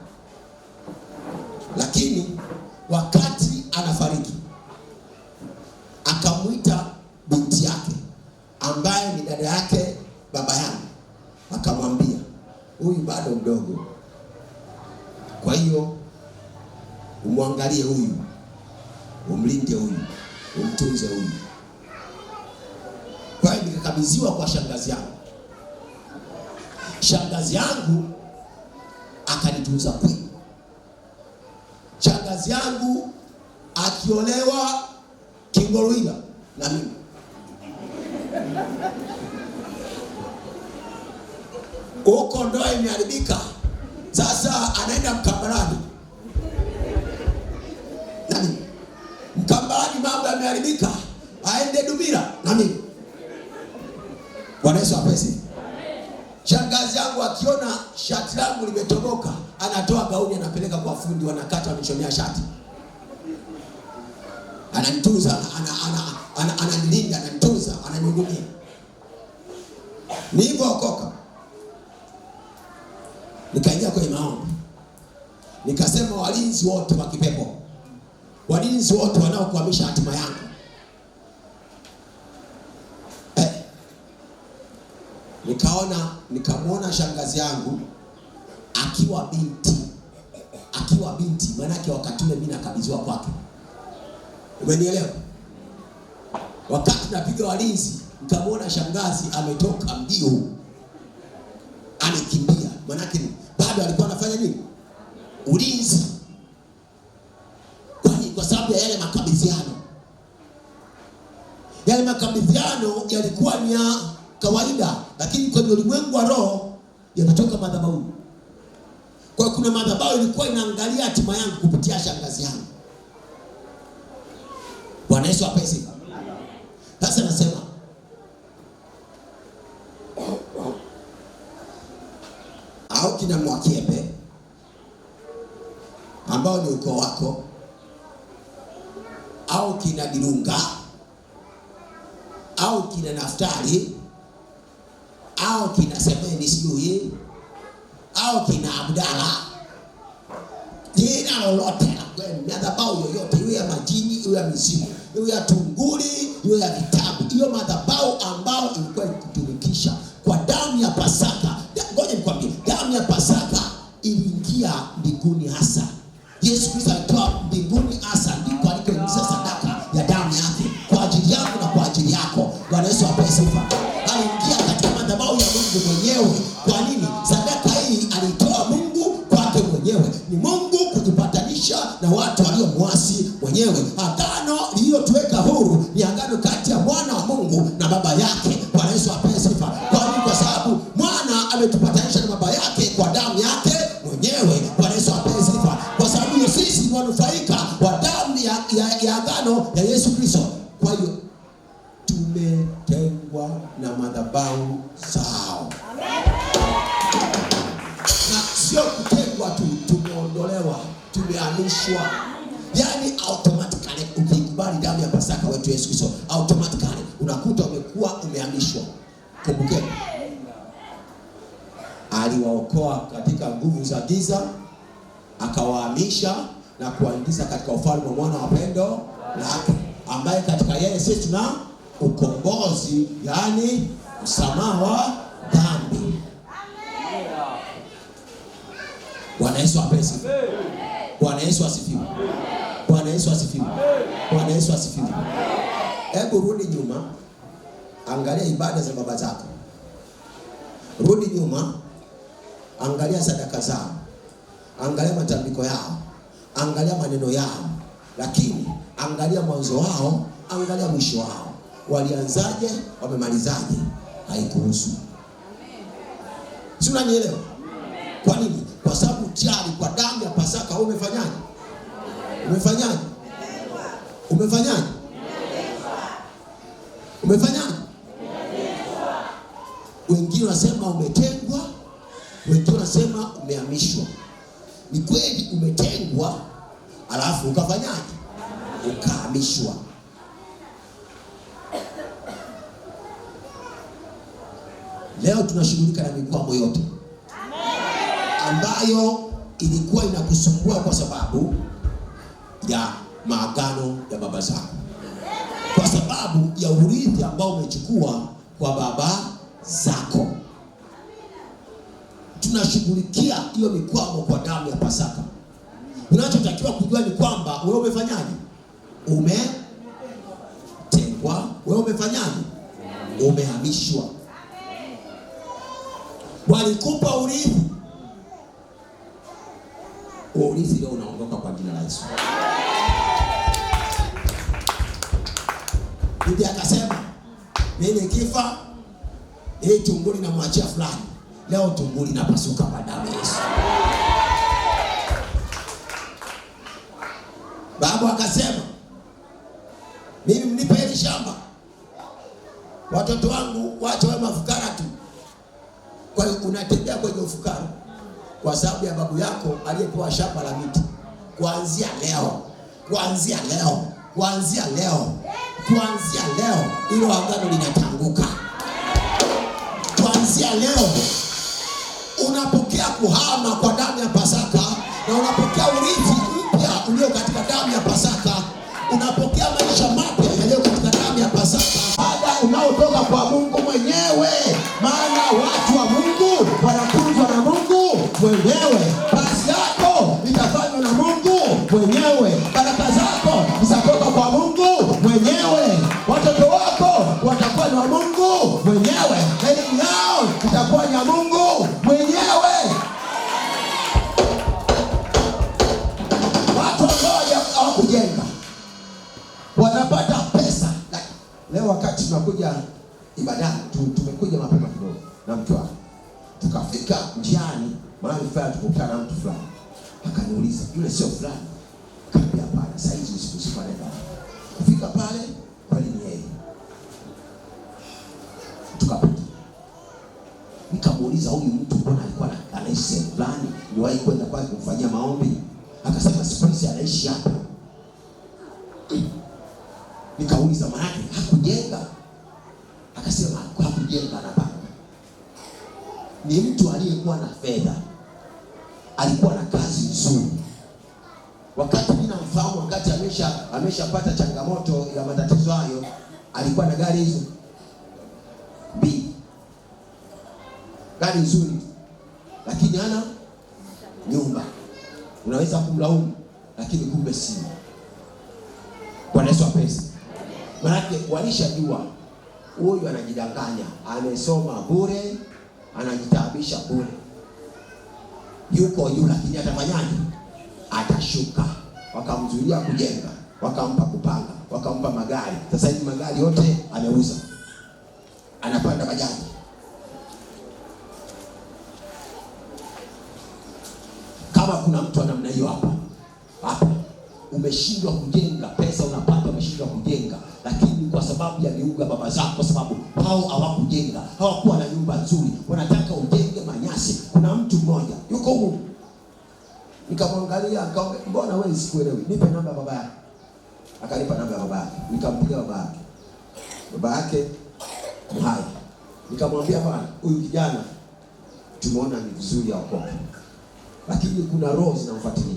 Speaker 1: Lakini wakati anafariki akamwita binti yake ambaye ni dada yake baba yangu, akamwambia huyu bado mdogo, kwa hiyo umwangalie huyu, umlinde huyu, umtunze huyu. Kwa hiyo nikakabidhiwa kwa shangazi yangu. Shangazi yangu akanitunza kweli. Shangazi yangu akiolewa Kingolwila na mimi. Huko ndoa imeharibika. Sasa anaenda Mkambarani. Nani? Mkambarani mambo yameharibika. Aende Dumila na mimi. Bwana Yesu apesi. Shangazi yangu akiona shati langu limetoboka, anatoa gauni anapeleka kwa fundi, wanakata wanishonea shati. Ananitunza, ananilinda, ananitunza, ananihudumia. Nilipookoka nikaingia kwenye maombi. Nikasema walinzi wote wa kipepo, walinzi wote wanaokuhamisha hatima yangu, nikamwona shangazi yangu akiwa binti, maana yake wakati ule mimi nakabidhiwa kwake. Umenielewa? Wakati napiga walinzi, nikamwona shangazi ametoka mbio, anakimbia, maana yake bado alikuwa anafanya nini? Ulinzi. Kwa sababu ya yale makabidhiano. Yale makabidhiano yalikuwa ni ya kawaida, lakini kwenye ulimwengu wa roho yanatoka madhabahuni. Kwa kuna madhabahu ilikuwa inaangalia hatima yangu kupitia shangazi yangu. Bwana Yesu apewe sifa. Sasa nasema au kina Mwakiembe ambao ni ukoo wako, au kina Dirunga, au kina Naftali, au kina Semeni sijui, au kina Abdala, jina lolote la madhabahu yoyote, iwe ya majini, iwe ya mizimu, iwe ya tunguli, iwe ya vitabu, hiyo madhabahu ambao ilikuwa ikutumikisha kwa damu ya Pasaka. Ngoja nikwambie, damu ya Pasaka iliingia mbinguni hasa. Yesu Kristo alitoa mbinguni hasa, ndipo alikoingiza sadaka ya damu yake kwa ajili yangu na kwa ajili yako. Bwana Yesu apewe sifa. Aliingia katika madhabahu ya Mungu mwenyewe. Kwa nini? Sadaka hii alitoa Mungu kwake mwenyewe. Ni Mungu kujipatanisha na watu waliomwasi mwenyewe. Agano lililotuweka huru ni agano kati ya mwana wa Mungu na baba yake. Bwana Yesu apewe sifa. Kwa nini? Kwa sababu mwana ametupatanisha na baba yake kwa damu yake mwenyewe. Bwana Yesu apewe sifa. Kwa sababu sisi ni wanufaika wa damu ya agano ya Yesu Kristo. Kwa hiyo tumetengwa na madhabahu zao. Na sio kutengwa tu, tumeondolewa, tumehamishwa. Yani automatically ukikubali damu ya Pasaka wetu Yesu Kristo, automatically unakuta umekuwa umehamishwa. Kumbukeni, aliwaokoa katika nguvu za giza, akawahamisha na kuwaingiza katika ufalme wa mwana wa pendo lake, ambaye katika yeye sisi tuna ukombozi, yani msamaha wa dhambi. Bwana Yesu apewe sifa. Bwana Yesu asifiwe. Bwana Yesu asifiwe. Bwana Yesu asifiwe. Hebu rudi nyuma, angalia ibada za baba zako. Rudi nyuma, angalia sadaka zao, angalia matambiko yao, angalia maneno yao, lakini angalia mwanzo wao, angalia mwisho wao. Walianzaje, wamemalizaje, haikuhusu. Si unanielewa? Kwa nini? Kwa sababu tayari kwa damu ya Pasaka umefanyaje? Umefanyaje? Umefanyaje? Umefanyaje? Wengine wanasema umetengwa, wengine wanasema umehamishwa. Ni kweli umetengwa, alafu ukafanyaje? Ukahamishwa. Leo tunashughulika na mikwamo yote ambayo ilikuwa inakusumbua kwa sababu ya maagano ya baba zako, kwa sababu ya urithi ambao umechukua kwa baba zako. Tunashughulikia hiyo mikwamo kwa damu ya Pasaka. Unachotakiwa kujua ni kwamba wewe umefanyaje? Umetengwa. Wewe umefanyaje? Umehamishwa. Walikupa urithi. Urithi leo unaondoka kwa jina la Yesu. Bibi akasema, mimi nikifa hii tunguli na mwachia fulani. Leo tunguli napasuka kwa damu ya Yesu. Baba akasema, mimi mnipe hili shamba, watoto wangu waache wawe mafukara tu. Kwa hiyo unatembea kwenye ufukara kwa sababu ya babu yako aliyepewa shamba la miti. Kuanzia leo, kuanzia leo, kuanzia leo, kuanzia leo hilo agano linatanguka. Kuanzia leo unapokea kuhama kwa damu ya Pasaka, na unapokea urithi mpya ulio katika damu ya Pasaka. Unapokea maisha mapya yaliyo katika damu ya Pasaka, baada unaotoka kwa Mungu mwenyewe. Maana watu wa Mungu wanakuzwa na Mungu mwenyewe. Kazi yako itafanywa na Mungu mwenyewe. Baraka zako zitatoka kwa Mungu mwenyewe. Watoto wako watakuwa na Mungu mwenyewe. Elimu yao itakuwa na Mungu mwenyewe. Watu ambao hawakujenga wanapata pesa. Leo wakati tunakuja ibadani, tumekuja mapema kidogo na mke wako. Tukafika njiani, mahali fulani tukutana na mtu fulani. Akaniuliza, yule sio fulani? Kaambia hapana, saa hizi usiku anaenda. Kufika pale kweli ni yeye. Tukapita. Nikamuuliza, huyu mtu mbona alikuwa anaishi sehemu fulani? Niwahi kwenda kwake kumfanyia maombi. Akasema siku hizi anaishi hapa. Nikauliza, maana hakujenga? Akasema hakujenga na baba. Ni mtu aliyekuwa na fedha. Alikuwa na kazi nzuri. Wakati mimi namfahamu, wakati ameshapata changamoto ya matatizo hayo, alikuwa na gari hizo mbili. Gari nzuri, lakini hana nyumba. Unaweza kumlaumu, lakini kumbe si. Bwana Yesu apesi. Maana walishajua huyu anajidanganya, amesoma bure, anajitaabisha bure. Yuko juu, lakini atafanyaje? Atashuka. Wakamzuilia kujenga, wakampa kupanga, wakampa magari. Sasa hivi magari yote ameuza, anapanda bajaji. Kama kuna mtu namna hiyo hapa, umeshindwa kujenga, pesa unapata, umeshindwa kujenga, lakini kwa sababu ya miuga baba zako, kwa sababu hao hawakujenga, hawakuwa na nyumba nzuri, wanataka ujenge manyasi. Kuna mtu mmoja yuko huko, nikamwangalia, akamwambia, mbona wewe sikuelewi, nipe namba ya baba yake. Akanipa namba ya baba yake, nikampigia baba yake. Baba yake hai. Nikamwambia, bwana, huyu kijana tumeona ni vizuri aokoke, lakini kuna roho zinamfuatilia.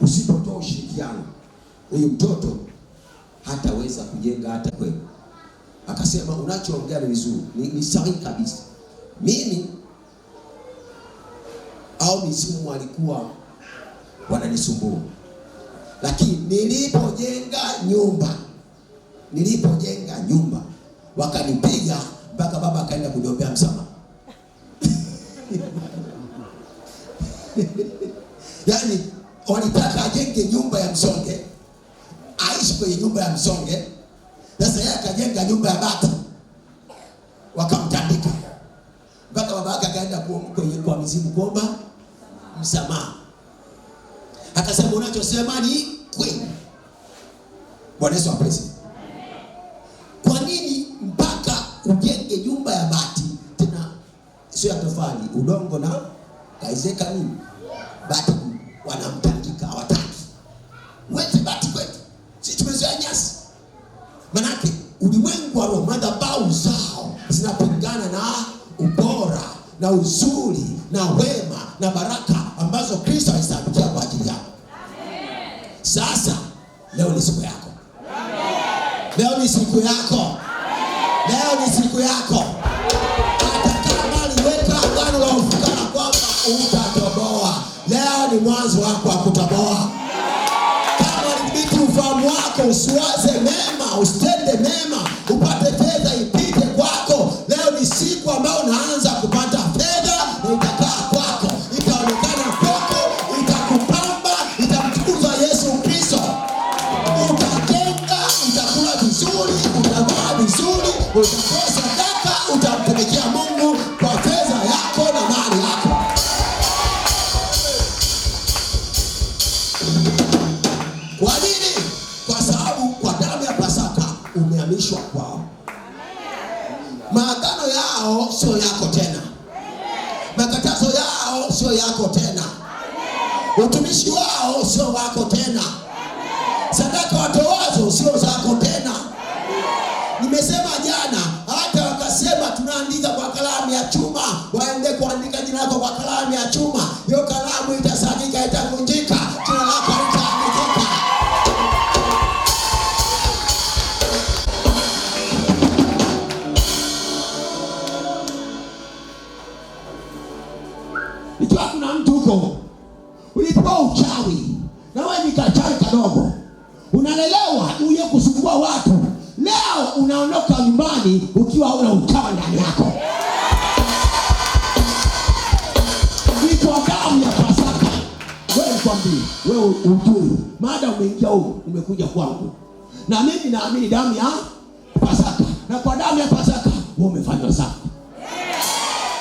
Speaker 1: Usipotoa ushirikiano, huyu mtoto hataweza kujenga hata kweli. Akasema, unachoongea ni vizuri, ni sahihi kabisa. Mimi au mizimu walikuwa wananisumbua, lakini nilipojenga nyumba wakanipiga mpaka baba akaenda kuniombea msamaha. Yaani walitaka ajenge nyumba ya msonge, aishi kwenye nyumba ya msonge. Sasa yeye akajenga nyumba ya bati, wakamtandika mpaka baba yake akaenda kwa mizimu kuomba msamaha. Akasema, unachosema ni kweli. Bwana Yesu apesi. Kwa nini mpaka ujenge nyumba ya bati, tena sio ya tofali, udongo na kaizeka nini? Bati wanamtandika, hawataki. Wete bati kwetu, sisi tumezoea nyasi. Manake ulimwengu wa roho, madhabahu zao zinapingana na ubora na uzuri na wema na baraka ambazo Kristo alisabikia kwa ajili yako. Sasa leo ni siku yako. Leo ni siku yako. Leo ni siku yako. Hata kama aliweka agano la ufukara kwamba utatoboa, leo ni mwanzo wako wa kutoboa. Kama alibiti ufahamu wako, usiwaze mema, usitende mema, upate fedha ipite kwako, leo ni siku ambayo unaanza kupata fedha na itakaa kwako, itaonekana kwako, itakupamba, itamtukuza Yesu Kristo. Utajenga, utakula vizuri, utavaa vizuri, utatoa sadaka, utamtumikia Mungu kwa fedha yako na mali yako. Kwa nini? Kwa sababu kwa damu ya Pasaka umehamishwa kwao. Maagano yao sio yako tena. Makatazo yao sio yako tena. Utumishi wao sio wako tena. Sadaka watoazo sio zako tena. Nimesema jana, hata wakasema tunaandika kwa kalamu ya chuma, waende kuandika jina lako kwa kalamu ya chuma, hiyo kalamu itasagika, itavunjika, jina lako litaandikika. Ikiwa kuna mtu huko ulipewa uchawi na wewe ni kachawi kadogo, unalelewa uje kusumbua watu, leo unaondoka nyumbani ukiwa una uchawi ndani yako. Vitu damu ya Pasaka. Wewe nikwambie, wewe ujue, maada umeingia huko, umekuja kwangu, na mimi naamini damu ya Pasaka, na kwa damu ya Pasaka wewe umefanywa safi.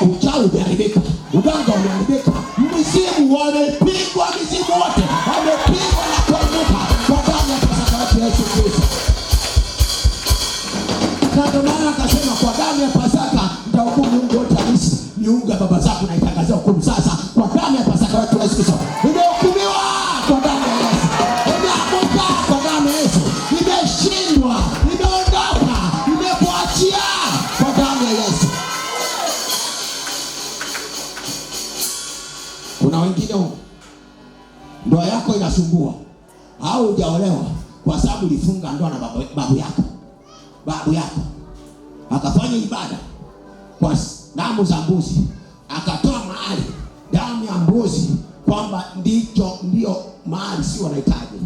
Speaker 1: Uchawi umeharibika, uganga umeharibika, mizimu wamepigwa, mizimu wote wamepigwa na kuanguka kwa damu ya Pasaka ya Yesu Kristo. Na ndio maana akasema kwa damu ya Pasaka nitahukumu miungu yote halisi. Miungu ya baba zako naitangazia hukumu sasa kwa damu ya Pasaka ya Yesu Kristo. Imehukumiwa kwa damu ya Yesu. Imeanguka kwa damu ya Yesu. Imeshindwa, imeondoka, imekuachia kwa damu ya Yesu. Kuna wengine ndoa yako inasumbua au hujaolewa kwa sababu ulifunga ndoa na babu yako. Babu yako akafanya ibada kwa damu za mbuzi, akatoa mahali damu ya mbuzi kwamba ndio mahali si wanahitaji,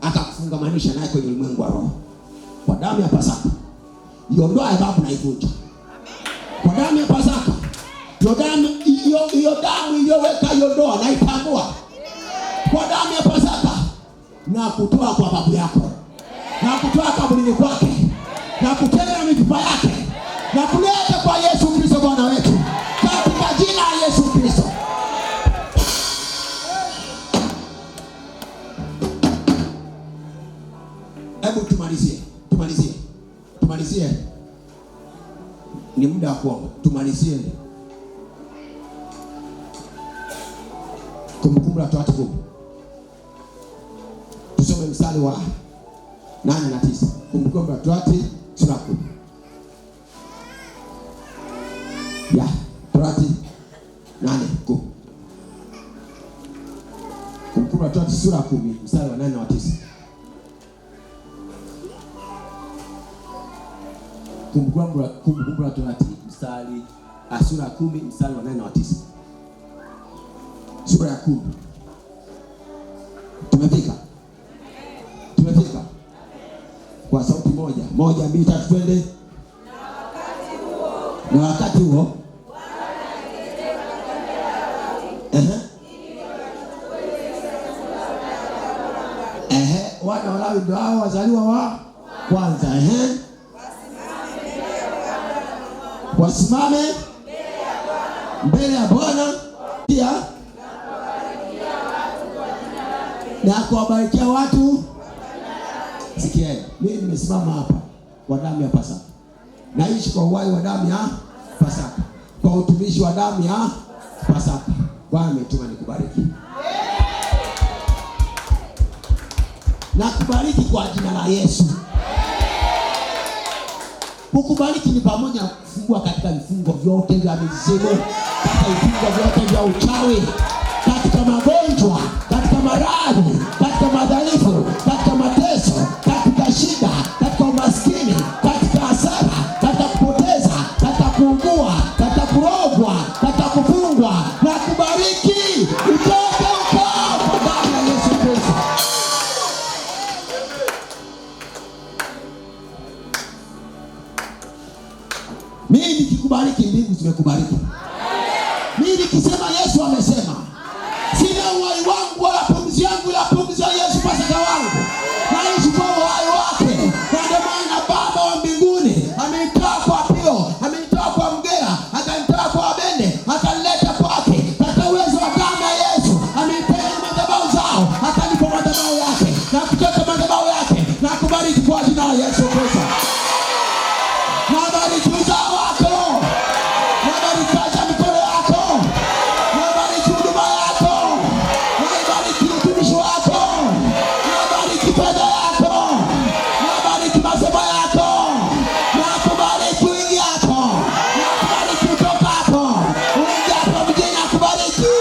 Speaker 1: akakufungamanisha naye kwenye ulimwengu wa roho. Kwa damu ya Pasaka hiyo ndoa ya babu naivunja. Kwa damu ya Pasaka hiyo damu iliyoweka hiyo ndoa naitambua. Kwa damu ya Pasaka na kutoa kwa babu yako, na kutoa kaburini kwake, na kutenga mifupa yake, na kuleta kwa Yesu Kristo Bwana wetu, katika jina la Yesu Kristo. Hebu tumalizie. Ni muda wa kuomba. Tumalizie Kumbukumbu la Torati 10. Tusome mstari wa 8 na 9. Kumbukumbu la Torati sura 10. Ya, Torati 8:10. Kumbukumbu la Torati sura 10 mstari wa 8 na 9. Kumbukumbu la Torati sura 10 mstari wa 8 na 9. Sura ya 10. Tumefika. Kwa sauti moja, 1 2 3 twende. Na wakati huo wana wa Lawi ndio hao wazaliwa wa kwanza. Wasimame mbele ya Bwana pia na kuwabarikia watu. Sikieni, mimi nimesimama hapa kwa damu ya Pasaka. Naishi kwa uhai wa damu ya Pasaka, kwa utumishi wa damu ya Pasaka. Bwana ametuma nikubariki. Na kubariki kwa jina la Yesu. Kukubariki ni pamoja kufungua katika vifungo vyote vya mizimu, katika vifungo vyote vya uchawi, katika magonjwa, katika maradhi, katika madhaifu, katika mateso, katika shida, katika umaskini, katika hasara, katika kupoteza, katika kuugua, katika kurogwa, katika kufungwa. Na kubariki utoke ukao kwa damu ya Yesu Kristo. Mimi nikikubariki mbingu zimekubariki. Mimi nikisema Yesu amesema. Sina uhai wangu wala pumzi yangu ila pumzi ya Yesu Pasaka wangu. Naishi kwa uhai wake. Na ndio maana Baba wa mbinguni amenitoa kwa Pio, amenitoa kwa Mgera, akanitoa kwa Bende, akanileta kwake. Katika uwezo wa damu ya Yesu amenipea madhabahu zao, akanipa madhabahu yake. Na kutoka madhabahu yake na kubariki kwa jina la Yesu Kristo. Na bariki uzao wako. Na bariki kazi mikono yako. Na bariki huduma yako. Na bariki utumishi wako. Na bariki fedha yako. Na bariki masomo yako. Na kubariki wingi yako. Na kubariki utoka hapo. Wingi hapo mjini na kubariki.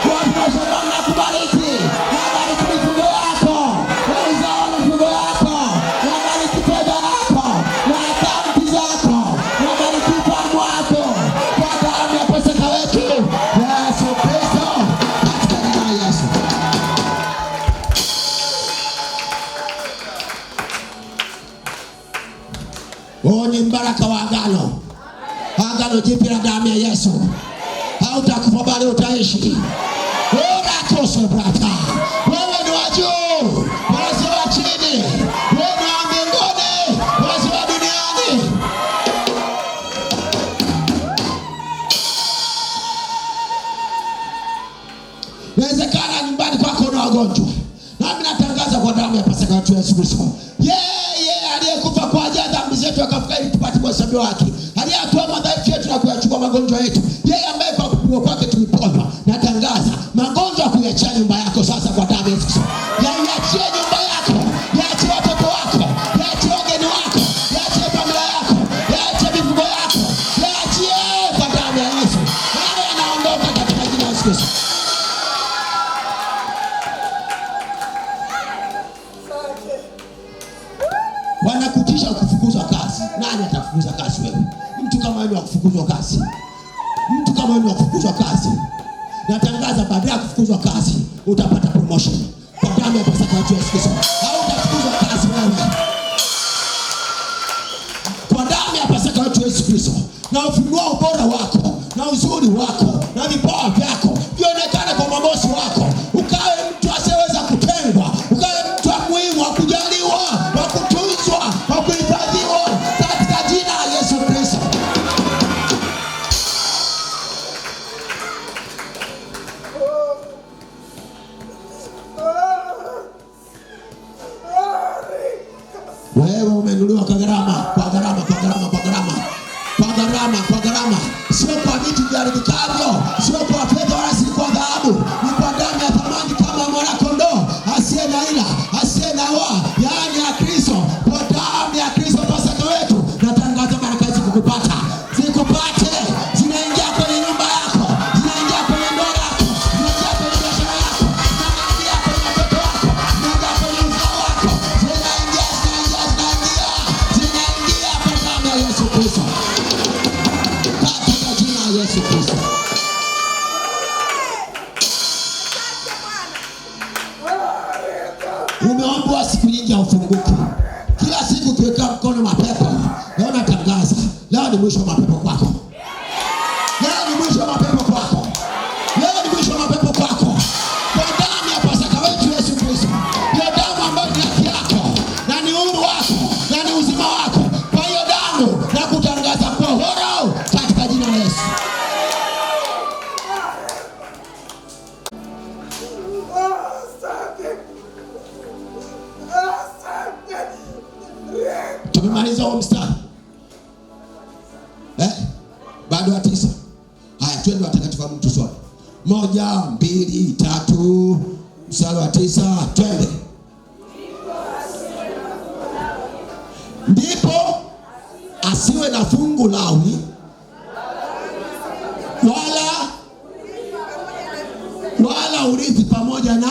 Speaker 1: Watu mashambani na kubariki. Na bariki mifugo yako. Na uzao na mifugo yako. Na bariki fedha yako. Na akaunti zako. Na bariki ufahamu wako. Kwa damu ya Pasaka wetu Yesu Kristo, katika jina la Yesu. Huu ni mbaraka wa agano. Agano jipya la damu ya Yesu. Hautakufa bali utaishi. Urakoso brata. Wewe ni wa juu, wewe si wa chini. Wewe ni wa mbinguni, wewe si wa duniani. patakatifu Yesu Kristo. Yeye aliyekufa kwa ajili ya dhambi zetu akafufuka ili tupate kuhesabiwa haki. Aliyetoa madhaifu yetu na kuyachukua magonjwa yetu. Yeye ambaye kwa kupigwa kwake tuliponywa. Natangaza magonjwa kuiachia nyumba yako sasa kwa damu ya Yesu. Yaachie nyumba yako, yaachie watoto wako, yaachie wageni wako, yaachie familia yako, yaachie mifugo yako, yaachie kwa damu ya Yesu. Haya yanaondoka katika jina la Yesu Kristo. Wanakutisha kufukuzwa kazi. Nani atakufukuza kazi wewe? Mtu kama wewe akufukuzwa kazi. Mtu kama wewe akufukuzwa kazi. Natangaza baada ya kufukuzwa kazi utapata promotion. Kwa damu ya patakatifu Yesu Kristo. Hautafukuzwa kazi wewe. Kwa damu ya patakatifu Yesu Kristo. Na ufunua ubora wako, na uzuri wako, na vipawa vyako vionekane kwa mabosi wako. Ukawe mtu asiyeweza kutengwa. Ukawe mtu muhimu wa kujaliwa, wa kutunzwa, wa kuhifadhiwa katika jina la Yesu Kristo. Wewe umenunuliwa kwa gharama, kwa gharama, kwa gharama, kwa gharama. Kwa gharama, kwa gharama. Sio kwa vitu viharibikavyo, sio kwa fedha wala si kwa dhahabu. Ni kwa damu ya thamani kama mwana kondoo asiye na ila, asiye na wa, yaani ya Kristo. Kwa damu ya Kristo Pasaka wetu. Natangaza baraka hizi kukupata. Zikupate. Zinaingia kwenye nyumba yako, zinaingia kwenye ndoa yako, zinaingia kwenye biashara yako, zinaingia kwenye watoto wako, zinaingia kwenye uzao wako. Zinaingia kwa damu ya Yesu Kristo. Katika jina la Yesu Kristo. Umeombwa siku nyingi ufunguke. Kila siku ukiweka mkono mapepo. Leo natangaza, leo ni mwisho wa mapepo kwako. Leo ni mwisho wa mapepo kwako. Leo ni mwisho wa mapepo kwako. Kwa damu ya Pasaka wetu Yesu Kristo. Hiyo damu ambayo ni haki yako, na ni uhuru wako, na ni uzima wako. Kwa hiyo damu na kutangaza kwa horo katika jina la Yesu. Tumemaliza huo mstari. Bado wa 9. Haya, twende watakatifu wa mtu sote. 1, 2, 3. Mstari wa 9, twende. Ndipo asiwe na fungu lawi wala urithi pamoja na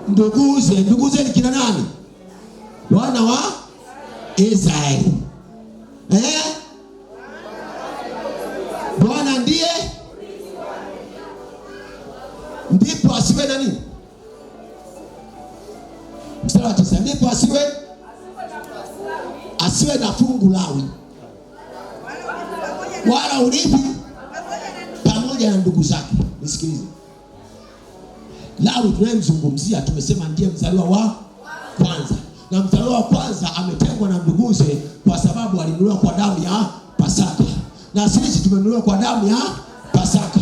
Speaker 1: nduguze. Nduguze ni kina nani? Wana wa Israeli. Bwana ndiye. Ndipo asiwe na nini? Mstari wa 9. Ndipo asiwe na fungu lawi wala urithi pamoja na ndugu zake. Nisikilize. Lawi tunayemzungumzia tumesema ndiye mzaliwa wa kwanza. Na mzaliwa wa kwanza ametengwa na nduguze kwa sababu alinunuliwa kwa damu ya Pasaka. Na sisi tumenunuliwa kwa damu ya Pasaka.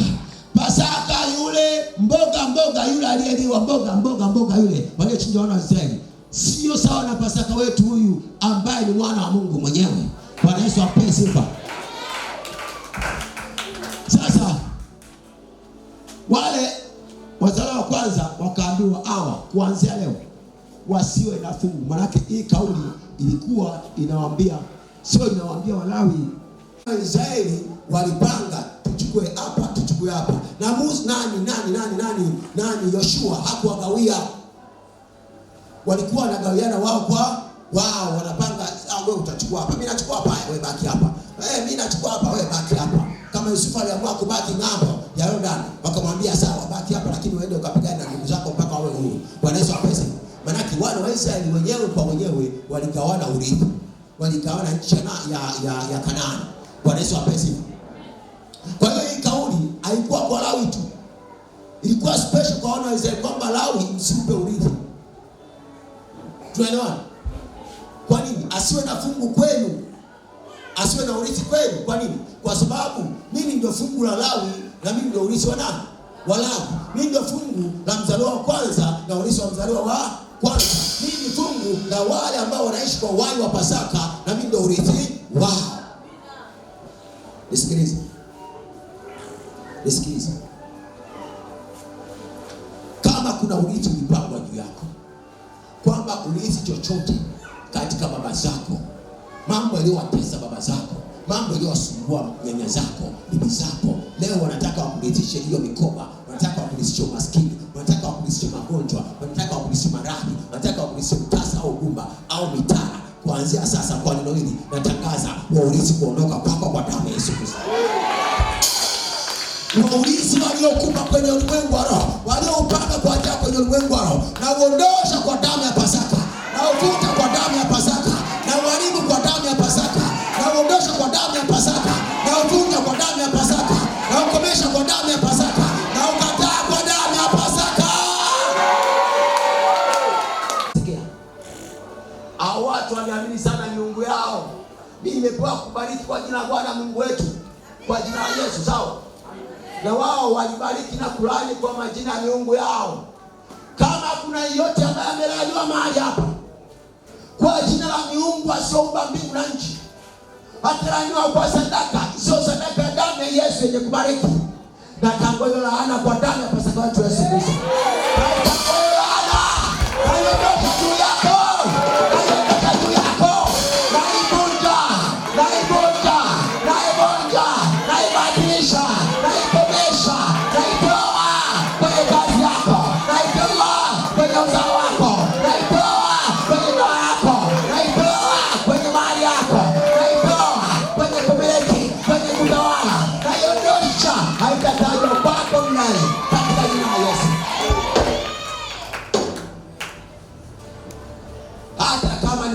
Speaker 1: Pasaka yule mboga yule aliyeliwa mboga yule waliochinja wana wa Israeli. Sio sawa na Pasaka wetu huyu ambaye ni mwana wa Mungu mwenyewe. Bwana Yesu apewe sifa. Sasa wale wazaliwa wa kwanza wakaambiwa hawa kuanzia leo wasiwe na fungu. Maanake hii kauli ilikuwa inawaambia, sio inawaambia Walawi. Israeli walipanga tuchukue hapa, tuchukue hapa. Na nani Yoshua hakuwagawia. Walikuwa wanagawiana wao kwa wao, wanapanga wewe utachukua hapa, mimi nachukua hapa, wewe baki hapa. Mimi nachukua hapa, wewe baki hapa. Kama Yusufu aliamua kubaki ng'ambo ya Yordani, wakamwambia sawa, baki hapa lakini uende ukapigane na ndugu zako mpaka wawe huru. Bwana Yesu apese. Maana wana wa Israeli wenyewe kwa wenyewe waligawana urithi. Waligawana nchi ya Kanaani. Bwana Yesu apese. Kwa hiyo hii kauli haikuwa kwa Lawi tu. Ilikuwa special kwa wana wa Israeli kwamba Lawi msimpe urithi. Tunaelewana? Kwa nini? Asiwe na fungu kwenu. Asiwe na urithi kwenu. Kwa nini? Kwa sababu mimi ndio fungu la Lawi na mimi ndio urithi wa nani? Wa Lawi. Mimi ndio fungu la mzaliwa wa kwanza na urithi wa mzaliwa wa kwanza. Mimi ni fungu Mungu na wale ambao wanaishi kwa uhai wa Pasaka, na mimi ndio urithi wao. Nisikilize. Kama kuna urithi ulipangwa juu yako, kwamba urithi chochote katika baba zako, mambo yaliyowatesa baba zako, mambo yaliyowasumbua nyanya zako, bibi zako, leo wanataka wakurithishe hiyo mikoba, wanataka wakurithishe umaskini, wanataka wakurithishe magonjwa, wanataka wakurithishe maradhi, wanataka wakurithishe utasa au gumba au mitara. Kuanzia sasa, kwa neno hili natangaza urithi kuondoka kwako kwa damu ya Yesu Kristo. Urithi waliokupa kwenye ulimwengu wa roho, walioupanga kwa ajili kwenye ulimwengu wa roho, na uondosha kwa damu ya Pasaka, na uvuta kwa damu ya Pasaka, na uharibu kwa damu ya Pasaka, na uondosha kwa damu ya Pasaka, na uvunja kwa damu ya Pasaka, na ukomesha kwa damu ya Pasaka, na ukataa kwa damu ya Pasaka. Sikia. Hao watu wanaamini sana miungu yao. Mimi nimepewa kubariki kwa jina la Bwana Mungu wetu, kwa jina la Yesu, sawa? Na wao walibariki na kulani kwa majina ya miungu yao. Kama kuna yeyote ambaye amelaniwa mahali hapa kwa jina la miungu asiyoumba mbingu na nchi, atalaniwa kwa sadaka, sio sadaka ya damu ya Yesu yenye kubariki. Na tangu hiyo laana kwa damu ya Pasaka wetu Yesu Kristo.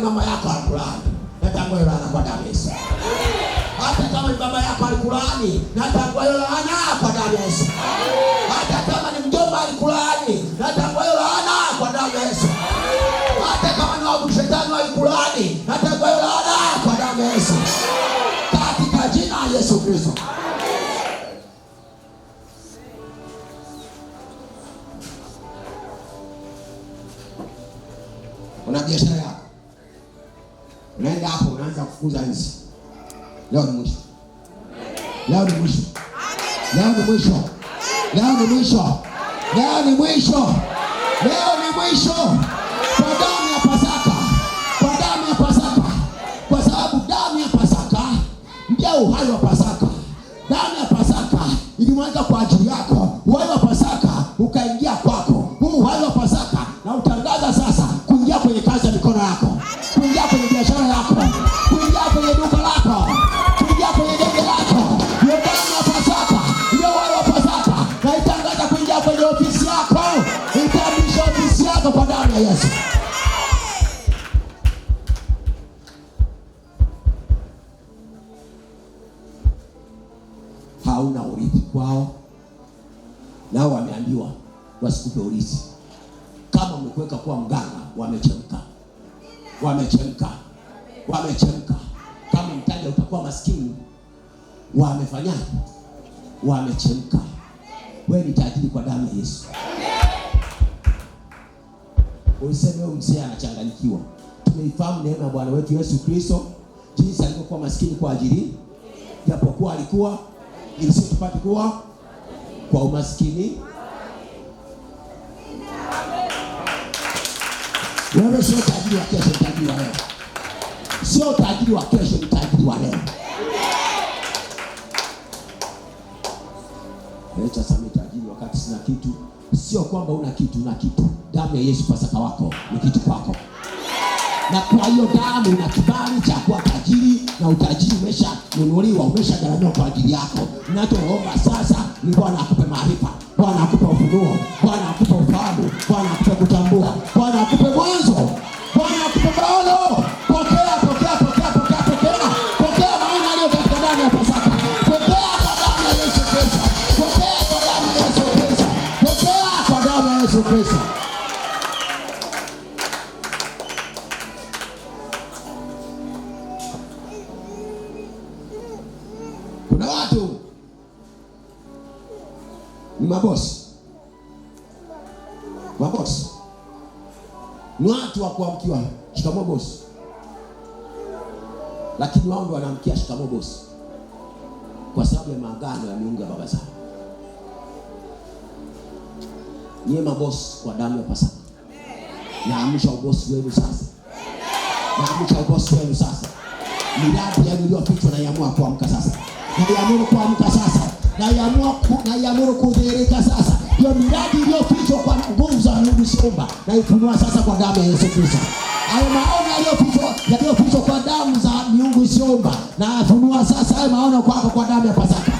Speaker 1: Mama yako alikulani, natangua hiyo laana kwa damu ya Yesu. Hata kama ni baba yako alikulani, natangua hiyo laana kwa damu ya Yesu. Hata kama ni mjomba alikulani, natangua hiyo laana kwa damu ya Yesu. Hata kama ni wabu shetani alikulani, natangua hiyo laana kwa damu ya Yesu. Katika jina la Yesu Kristo. Una biashara yako, unaenda hapo unaanza kufukuza nzi. Leo ni mwisho. Leo ni mwisho. Leo ni mwisho. Leo ni mwisho. Leo ni mwisho. Leo ni mwisho. Kwa damu ya Pasaka. Kwa damu ya Pasaka. Kwa sababu damu ya Pasaka ndio uhai wa Pasaka. Damu ya Pasaka ilimwagwa kwa ajili yako. Uhai wa Pasaka ukaingia kwako. Huu uhai wa Pasaka na utangaza sasa kuingia kwenye kazi ya mikono yako, kuingia kwenye biashara yako, kuingia kwenye duka lako, kuingia kwenye dege lako. Hiyo damu ya Pasaka, hiyo uhai wa Pasaka na itangaza kuingia kwenye ofisi yako, itabisha ofisi yako kwa damu ya Yesu. Hauna urithi kwao, nao wameambiwa wasikupe urithi. Kama umekuweka kuwa mganga, wamechemka. Wamechemka. Wamechemka. Kama mtaja utakuwa maskini, wamefanyaje? Wamechemka. Wewe ni tajiri kwa damu ya Yesu. Useme wewe mzee anachanganyikiwa. Tumeifahamu neema ya Bwana wetu Yesu Kristo, jinsi alivyokuwa maskini kwa ajili, japokuwa alikuwa ili sisi tupate kuwa kwa umaskini. Wewe sio tajiri wa kesho, tajiri wa leo. Sio tajiri wa kesho, ni tajiri wa leo. Acha sema tajiri wakati sina kitu. Sio kwamba una kitu, una kitu. Damu ya Yesu Pasaka wako ni kitu kwako. Na kwa hiyo damu ina kibali cha kuwa tajiri, na utajiri umeshanunuliwa, umeshagharamiwa kwa ajili yako. Ninachoomba sasa ni Bwana akupe maarifa, Bwana akupe ufunuo, Bwana akupe ufahamu, Bwana akupe kutambua, Bwana akupe mwanzo, Bwana akupe maono. Pokea, pokea, pokea, pokea, pokea. Pokea maana aliyo katika damu ya Pasaka. Pokea kwa damu ya Yesu Kristo. Pokea kwa damu ya Yesu Kristo. Pokea kwa damu ya Yesu Kristo. Kuna watu ni mabosi. Mabosi Ni watu wa kuamkiwa shikamoo boss, lakini wao ndio wanaamkia shikamoo boss kwa sababu ya maagano ya miungu ya baba zao. Nyie mabosi kwa damu ya Pasaka, naamsha ubosi wenu sasa. Naamsha ubosi wenu sasa. Miradi ya iliyofichwa na yamua kuamka sasa. Na yamuru kuamka sasa. Na yamuru kudhihirika sasa. Hiyo miradi iliyofichwa kwa nguvu za Mungu siomba na ifunua sasa kwa damu ya Yesu Kristo. Hayo maono yaliyofichwa kwa damu za miungu siomba na ifunua sasa hayo maono kwako kwa damu ya Pasaka.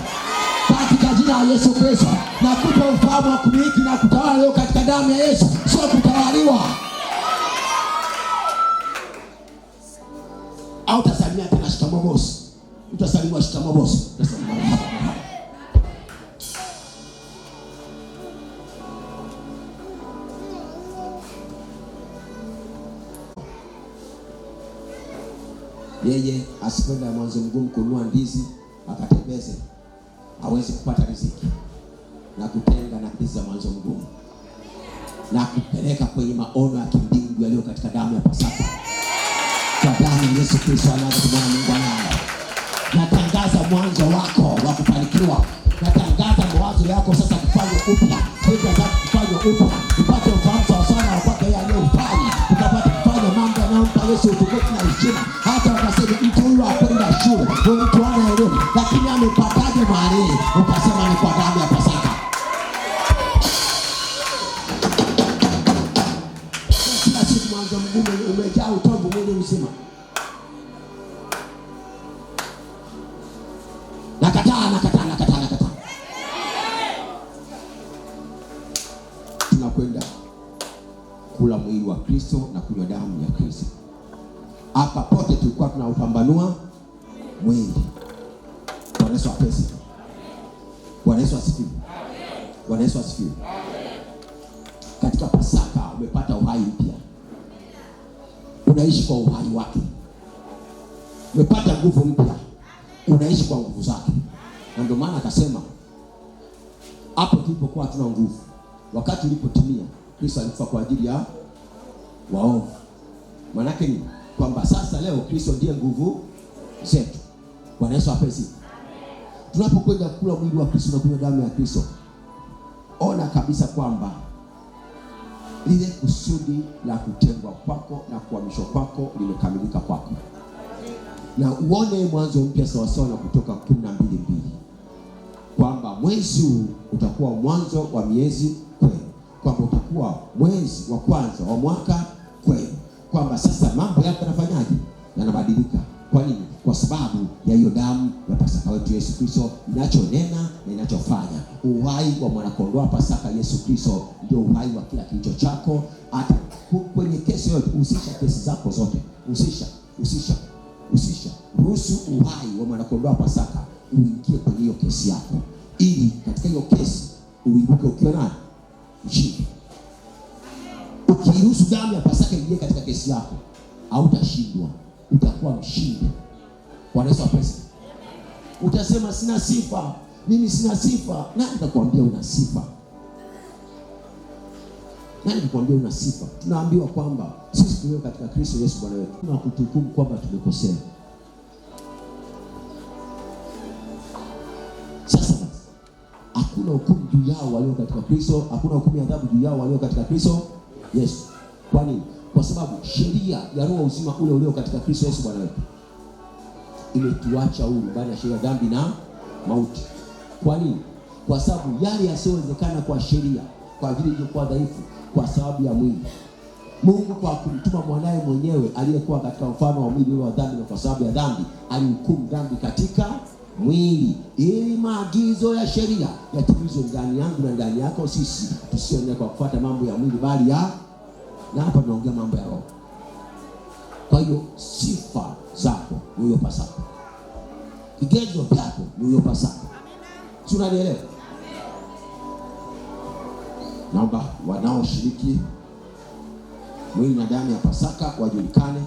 Speaker 1: Katika jina la Yesu Kristo, nakupa ufahamu wa kumiliki na kutawala leo katika damu ya Yesu, sio kutawaliwa. Au utasalimia tena shikamoo boss. Utasalimia shikamoo boss. Yeye asipenda mwanzo mgumu kununua ndizi akatembeze, hawezi kupata riziki na kutenga na ndizi za mwanzo mgumu na kupeleka kwenye maono ya kimbingu yaliyo katika damu ya Pasaka. Kwa damu ya Yesu Kristo anaanza kumwona Mungu anaye. Natangaza mwanzo wako wa kufanikiwa. Natangaza mawazo yako sasa kufanywa upya. Fikra zako kufanywa upya. Upate ufahamu sawa sawa na kwake yeye aliyofanya. Ukapata kufanya mambo yanayompa Yesu utukufu na heshima. Hata wakasema mtu huyu hakwenda shule, huyu mtu hana elimu, lakini amepataje mahali? Ukasema ni kwa damu ya Pasaka. Kila siku mwanzo mgumu umejaa utombo mwili mzima. Nakataa. Tunakwenda kula mwili wa Kristo na kunywa damu ya Kristo. Hapa pote tulikuwa tunaupambanua mwili. Bwana Yesu apesi. Bwana Yesu asifiwe. Bwana Yesu asifiwe. Katika Pasaka umepata uhai mpya. Unaishi kwa uhai wake. Umepata nguvu mpya. Unaishi kwa nguvu zake. Na ndio maana akasema hapo tulipokuwa tuna nguvu, wakati ulipotimia, Kristo alikufa kwa ajili ya waovu. Maana yake ni kwamba sasa leo Kristo ndiye nguvu zetu. Bwana Yesu apesi. Tunapokwenda kula mwili wa Kristo na kunywa damu ya Kristo, ona kabisa kwamba lile kusudi la kutengwa kwako na kuhamishwa kwako limekamilika kwako. Na uone mwanzo mpya sawa sawa na Kutoka 12:2 kwamba mwezi huu utakuwa mwanzo wa miezi kwenu, kwamba utakuwa mwezi wa kwanza wa mwaka kwenu, kwamba sasa mambo yako yanafanyaje? Yanabadilika. Kwa nini? Kwa sababu ya hiyo damu ya Pasaka wetu Yesu Kristo inachonena na inachofanya. Uhai wa mwanakondoo wa Pasaka Yesu Kristo ndio uhai wa kila kilicho chako. Hata kwenye kesi yote, usisha kesi zako zote. Usisha. Ruhusu uhai wa mwanakondoo wa Pasaka uingie kwenye hiyo kesi yako, ili katika hiyo kesi uibuke ukiwa nani? Mshindi. Ukiruhusu damu ya Pasaka ingie katika kesi yako, hautashindwa. Utakuwa mshindi. Bwana Yesu apesi. Utasema sina sifa, mimi sina sifa. Nani atakwambia una sifa? Nani atakwambia una sifa? Tunaambiwa kwamba sisi tulio katika Kristo Yesu Bwana wetu, tunakutukumu kwamba tumekosea. Sasa hakuna hukumu juu yao walio katika Kristo, hakuna hukumu ya adhabu juu yao walio katika Kristo Yesu. Kwa nini? Kwa sababu sheria ya roho uzima ule ulio katika Kristo Yesu Bwana wetu imetuacha huru baada ya sheria dhambi na mauti. Kwa nini? Kwa sababu yale yasiyowezekana kwa sheria, kwa vile ilikuwa dhaifu kwa sababu ya mwili, Mungu kwa kumtuma mwanae mwenyewe aliyekuwa katika mfano wa mwili ule wa dhambi, na kwa sababu ya dhambi alihukumu dhambi katika mwili, ili maagizo ya sheria yatimizwe ndani yangu na ndani yako sisi, tusione kwa kufuata mambo ya mwili bali ya, na hapa tunaongea mambo ya roho. Kwa hiyo sifa zako ni hiyo Pasaka. Vigezo vyako ni hiyo Pasaka. Tunanielewa? Naomba wanaoshiriki mwili na damu ya Pasaka wajulikane.